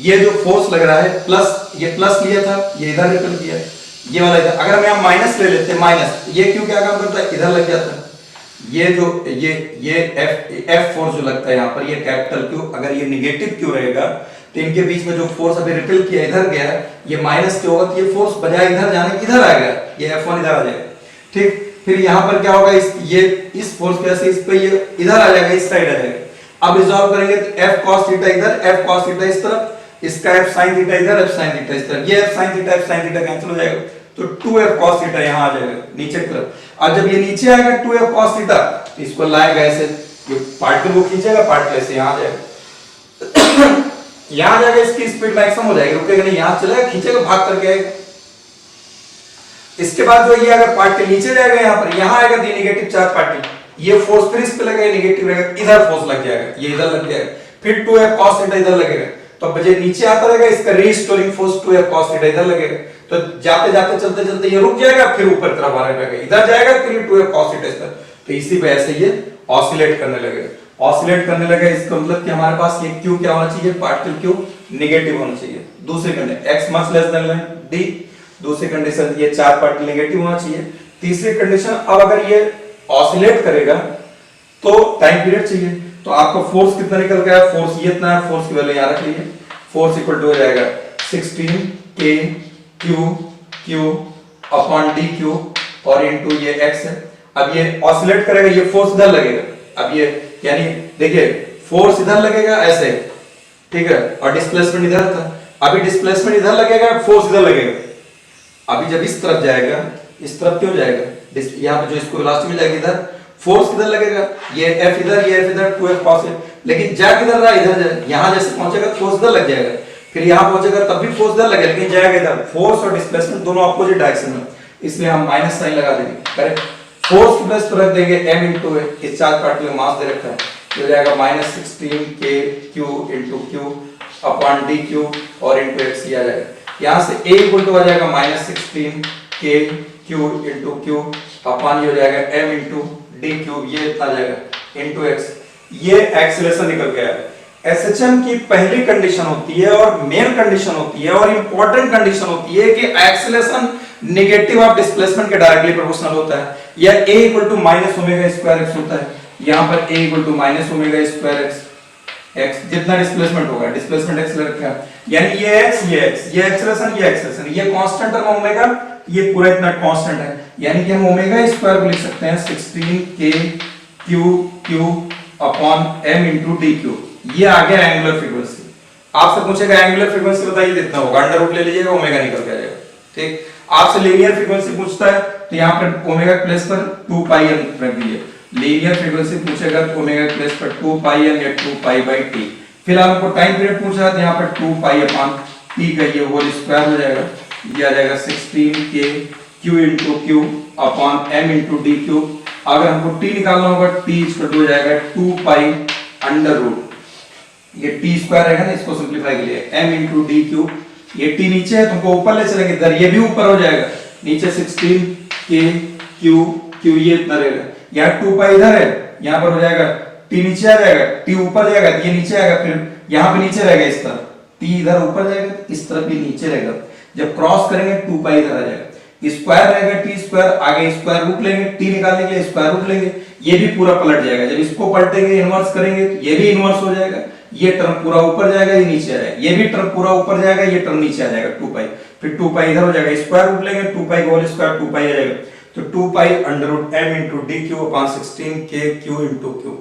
ये जो फोर्स लग रहा है प्लस, ये प्लस लिया था, ये इधर निकल गया, ये वाला इधर, अगर हम यहां माइनस ले लेते हैं, माइनस, ये क्यों क्या काम करता है, इधर लग जाता है, ये जो ये एफ फोर्स जो लगता है यहां पर, ये कैपिटल क्यू, अगर ये नेगेटिव क्यू रहेगा तो इनके बीच में जो फोर्स अभी रिपेल किया इधर गया, ये माइनस क्यू होगा, तो ये फोर्स बजाय इधर जाने इधर आएगा, ये F1 इधर आ जाएगा, ठीक। फिर यहां पर क्या होगा, इस फोर्स की वजह से इस पे ये इधर आ जाएगा, इस साइड आ जाएगा। अब रिजॉल्व करेंगे तो f cos थीटा इधर, f cos थीटा इस तरफ, इसका f sin थीटा इधर, f sin थीटा इस तरफ, ये f sin थीटा कैंसिल हो जाएगा, तो 2f cos थीटा यहां आ जाएगा नीचे की तरफ। और जब ये नीचे आएगा 2f cos थीटा, तो इसको लाएगा ऐसे, ये पार्टिकल को खींचेगा, पार्टिकल ऐसे यहां आ जाएगा, यहां जाएगा, इसकी स्पीड मैक्सिमम हो जाएगी, रुकेगा नहीं, यहां चलेगा, खींचेगा, भाग करके आएगा। इसके बाद जो ये अगर पार्टिकल नीचे जाएगा, यहां पर यहां आएगा दी नेगेटिव चार्ज पार्टिकल, ये फोर्स फिर इस पे लगेगा, नेगेटिव रहेगा, इधर फोर्स लग जाएगा, ये इधर लग जाएगा, फिर 2f cos थीटा इधर लगेगा, तो बजे नीचे आता रहेगा, इसका restoring force 2f cos theta इधर लगेगा, तो जाते जाते चलते चलते ये रुक जाएगा, फिर ऊपर तरफ आने लगेगा, इधर जाएगा, फिर 2f cos थीटा इस तरफ, तो इसी वजह से ये ऑसिलेट करने लगेगा, ऑसिलेट करने लगेगा। इसका मतलब कि हमारे पास ये क्यू क्या होना चाहिए, पार्टिकल क्यू नेगेटिव होना चाहिए। दूसरी condition x much less than d, दूसरी कंडीशन ये चार पार्टिकल नेगेटिव होना चाहिए। तीसरी कंडीशन, अब अगर ये ऑसिलेट करेगा तो टाइम पीरियड चाहिए, तो आपको फोर्स कितना निकल गया, फोर्स ये इतना है, फोर्स की वैल्यू यहां रख लीजिए, फोर्स इक्वल टू हो जाएगा 16 k q अपॉन dq और इनटू ये x है। अब ये ऑसिलेट करेगा, ये फोर्स इधर लगेगा, अब ये यानी देखिए फोर्स इधर लगेगा ऐसे, ठीक है, और डिस्प्लेसमेंट इधर था, अभी डिस्प्लेसमेंट इधर लगेगा, फोर्स इधर लगेगा। अभी जब इस तरफ जाएगा, इस तरफ क्यों जाएगा, यहां पे जो इसको वेलोसिटी मिल जाएगी इधर, फोर्स किधर लगेगा, ये f इधर, ये f इधर, 2f cos है, लेकिन जा किधर रहा, इधर जाए, यहां जैसे पहुंचेगा फोर्स इधर लग जाएगा, फिर यहां पहुंचेगा तब भी फोर्स इधर लगेगा, लेकिन जाएगा इधर, फोर्स और डिस्प्लेसमेंट दोनों अपोजिट डायरेक्शन में, इसलिए हम माइनस साइन लगा देंगे, करेक्ट। फोर्स की प्लेस पर रख देंगे m इनटू इस चार्ज पार्टिकल का मास दे रखा है, हो जाएगा -16 k q into q upon dq और इनटू x आ जाएगा। यहां से a इक्वल टू आ जाएगा -16 k q into q upon ये हो जाएगा m इनटू dq, ये इतना आ जाएगा इनटू x, ये एक्सीलरेशन निकल गया है। एसएचएम की पहली कंडीशन होती है और मेन कंडीशन होती है और इंपॉर्टेंट कंडीशन होती है कि एक्सीलरेशन नेगेटिव ऑफ डिस्प्लेसमेंट के डायरेक्टली प्रोपोर्शनल होता है, या a equal to minus omega square x होता है। यहां पर a equal to minus omega square x जितना डिस्प्लेसमेंट होगा, डिस्प्लेसमेंट x ले रखा है, यानी ये x, ये एक्सीलरेशन, ये एक्सीलरेशन, ये कांस्टेंट टर्म ओमेगा, ये पूरा इतना कांस्टेंट है, यानी कि हम ओमेगा स्क्वायर को लिख सकते हैं 16k q upon m into dq। ये आ गया एंगुलर फ्रीक्वेंसी। आपसे पूछेगा एंगुलर फ्रीक्वेंसी बताइए, कितना होगा, अंडर रूट ले लीजिएगा, ओमेगा निकल के आ जाएगा, ठीक। आपसे लीनियर फ्रीक्वेंसी पूछता है तो यहां पर ओमेगा प्लेस पर 2 पाई n रख दीजिए। लीनियर फ्रीक्वेंसी पूछेगा तो ओमेगा प्लेस पर 2 पाई n या 2 पाई बाय t। फिलहाल हमको टाइम पीरियड पूछा है तो यहां पर 2 पाई अपॉन t का ये होल स्क्वायर हो जाएगा, ये आ जाएगा 16k q into q upon m into dq। अगर हमको t निकालना होगा, t इक्वल हो जाएगा 2 पाई अंडर रूट, ये t स्क्वायर रहेगा ना, इसको सिंपलीफाई के लिए m इनटू dq, ये t नीचे है तुमको ऊपर ले चलेंगे, इधर ये भी ऊपर हो जाएगा, नीचे 16k q ये इतना रहेगा, यहाँ 2 पाई इधर है, यहाँ पर हो जाएगा t नीचे आ जाएगा, t ऊपर जाएगा, ये नीचे आएगा, फिर यहाँ पे नीचे रहेगा, इस तरफ t इधर ऊपर जाएगा, इस तरफ भी नीचे रहेगा, जब क्रॉस करेंगे 2 पाई इधर आ जाएगा, स्क्वायर रहेगा टी स्क्वायर, आगे स्क्वायर रूट लेंगे, टी निकालने के लिए स्क्वायर रूट लेंगे, ये भी पूरा पलट जाएगा। जब इसको पलटेंगे इनवर्स करेंगे तो ये भी इनवर्स हो जाएगा, ये टर्म पूरा ऊपर जाएगा, ये नीचे आ जाएगा, ये भी टर्म पूरा ऊपर जाएगा, ये टर्म नीचे आ जाएगा 2 पाई, फिर 2 पाई इधर हो जाएगा, स्क्वायर रूट लेंगे 2 पाई होल स्क्वायर 2 पाई आ जाएगा, तो 2 pi under root m into dq upon 16 k q into q।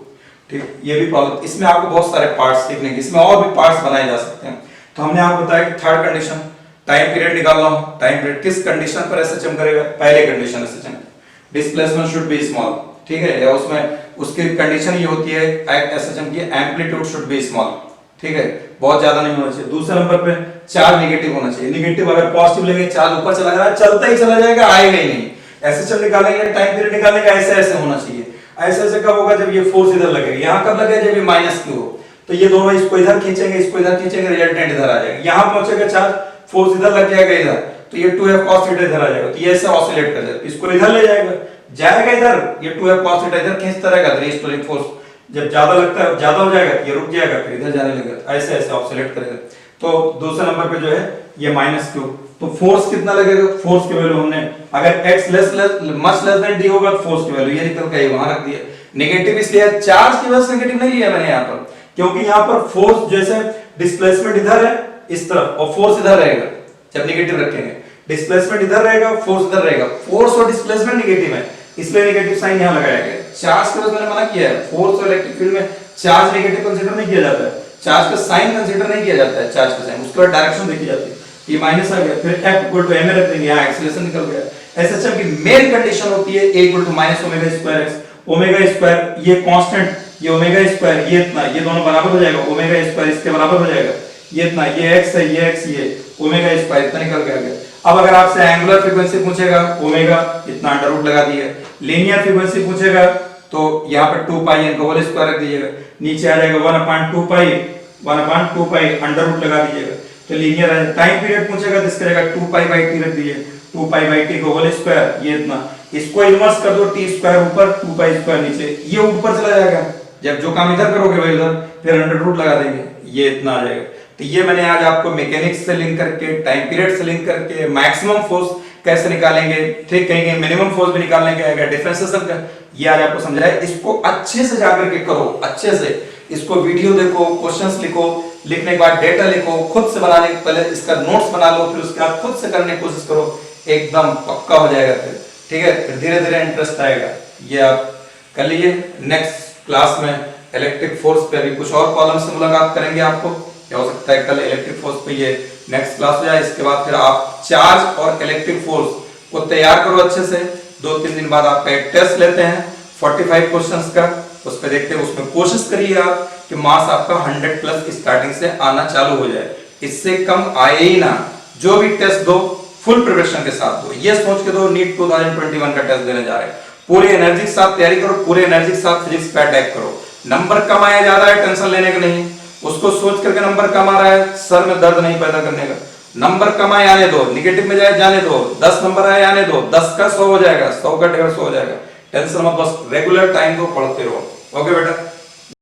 ठीक, ये भी प्रॉब्लम, इसमें आपको बहुत सारे पार्ट्स सीखने के, इसमें और भी पार्ट्स बनाए जा सकते हैं। तो हमने आपको बताया कि थर्ड कंडीशन टाइम पीरियड निकालना हो, टाइम पीरियड किस कंडीशन पर एसएचएम करेगा, पहले condition SHM displacement should be small, ठीक है, या उसमें उसकी कंडीशन ये होती है एसएचएम की एम्पलीट्यूड शुड बी स्मॉल, ठीक है, बहुत ज्यादा नहीं होना चाहिए। दूसरे नंबर पे चार्ज नेगेटिव होना चाहिए, नेगेटिव अगर पॉजिटिव लेंगे चार्ज ऊपर चला जाएगा, चलता ही चला जाएगा, आएगा ही नहीं। एसएचएम निकालेंगे, टाइम पीरियड निकालने का ऐसे ऐसे होना चाहिए, ऐसे ऐसे कब होगा, जब ये फोर्स इधर लगेगा, यहाँ कब लगेगा, जब ये माइनस क्यू हो, तो ये दोनों इसको इधर खींचेंगे, इसको इधर खींचेंगे, रिजल्टेंट इधर आ जाएगा, यहाँ पहुंचेगा चार्ज, फोर्स इधर लग जाएगा इधर, तो ये 2f cos थीटा इधर आ जाएगा, तो ये ऐसे ऑसिलेट कर जाएगा, इसको इधर ले जाएगा, जाएगा इधर, ये 2f cos थीटा इधर खींचता रहेगा, रीस्टोरिंग फोर्स जब ज्यादा लगता है, ज्यादा हो जाएगा, ये रुक जाएगा, फिर इधर जाने लगेगा, ऐसे ऐसे ऑसिलेट करेगा। तो दूसरे नंबर पे जो है ये माइनस क्यू, तो फोर्स कितना लगेगा, फोर्स की वैल्यू हमने अगर x much less than d होगा तो फोर्स की वैल्यू ये निकल के वहां रख दिया, नेगेटिव इसलिए चार्ज की वजह से नेगेटिव नहीं लिया मैंने यहाँ पर, क्योंकि यहाँ पर फोर्स जैसे डिस्प्लेसमेंट इधर है इस तरफ और फोर्स इधर रहेगा, जब नेगेटिव रखेंगे डिस्प्लेसमेंट इधर रहेगा, फोर्स इधर रहेगा, फोर्स और डिस्प्लेसमेंट नेगेटिव है, इसलिए नेगेटिव साइन यहाँ लगाया गया। चार्ज के वजह मैंने मना किया है, फोर्स और इलेक्ट्रिक फील्ड में चार्ज नेगेटिव कंसीडर नहीं किया जाता है, चार्ज का साइन कंसीडर नहीं किया जाता है, चार्ज का साइन, उसके बाद डायरेक्शन देखी जाती है, ये माइनस आ गया, फिर f इक्वल टू m रख देंगे, यहाँ एक्सीलरेशन निकल गया। एसएचएम की मेन कंडीशन होती है a equal to minus omega square x, omega square ये कांस्टेंट, ये ओमेगा स्क्वायर ये इतना, ये दोनों बराबर हो जाएगा, ओमेगा स्क्वायर इसके बराबर हो जाएगा, ये इतना, ये x है, ये x, ये ओमेगा स्क्वायर इतना निकल के आ गया। अब अगर आपसे एंगुलर फ्रीक्वेंसी पूछेगा, ओमेगा इतना अंडर रूट लगा दिया, लीनियर फ्रीक्वेंसी पूछेगा तो यहाँ पर 2 पाई n का होल स्क्वायर रख दीजिएगा, नीचे आ जाएगा 1/2 पाई अंडर रूट लगा दीजिएगा, तो लीनियर है। टाइम पीरियड पूछेगा तो इसका जगह 2 पाई बाई टी रख दीजिए, 2 पाई बाई टी का होल स्क्वायर ये इतना, इसको इन्वर्स कर दो, टी स्क्वायर ऊपर 2 पाई स्क्वायर नीचे, ये ऊपर चला जाएगा, जब जो काम इधर करोगे वही उधर, फिर अंडर रूट लगा देंगे, ये इतना आ जाएगा। तो ये मैंने आज आपको मैकेनिक्स से लिंक करके, टाइम पीरियड से लिंक करके मैक्सिमम फोर्स कैसे निकालेंगे, ठीक कहेंगे मिनिमम फोर्स भी निकालने का है, डिफरेंशिएशन का, ये आज आपको समझाया। इसको अच्छे से जाकर के करो, अच्छे से इसको वीडियो देखो, क्वेश्चंस लिखो, लिखने के बाद डेटा लिखो, खुद से बनाने के पहले इसका नोट्स बना लो, फिर उसके बाद खुद से करने की कोशिश करो, एकदम पक्का हो जाएगा फिर, ठीक है, फिर धीरे धीरे इंटरेस्ट आएगा। ये आप कर लीजिए। नेक्स्ट क्लास में इलेक्ट्रिक फोर्स पे अभी कुछ और प्रॉब्लम से मुलाकात करेंगे आपको, क्या हो सकता है कल इलेक्ट्रिक फोर्स पे ये नेक्स्ट क्लास हो जाए, इसके बाद फिर आप चार्ज और इलेक्ट्रिक फोर्स को तैयार करो अच्छे से। 2-3 दिन बाद आपका एक टेस्ट लेते हैं 45 क्वेश्चंस का, उस पे देखते हैं, उसमें कोशिश करिए आप कि मार्क्स आपका 100 प्लस स्टार्टिंग से आना चालू हो जाए, इससे कम आए ही ना। जो भी टेस्ट दो फुल प्रिपरेशन के साथ दो, ये सोच के दो नीट 2021 का टेस्ट देने जा रहे हैं, पूरी एनर्जी के साथ तैयारी करो, पूरे एनर्जी के साथ फिजिक्स पे अटैक करो। नंबर कम आया ज्यादा है टेंशन लेने का नहीं, उसको सोच करके नंबर कम आ रहा है सर में दर्द नहीं पैदा करने का, नंबर कम आए आने दो, निगेटिव में जाए जाने दो, 10 नंबर आए आने दो, 10 का 100 हो जाएगा, 100 का 150 हो जाएगा, टेंशन मत, बस रेगुलर टाइम को पढ़ते रहो। ओके बेटा।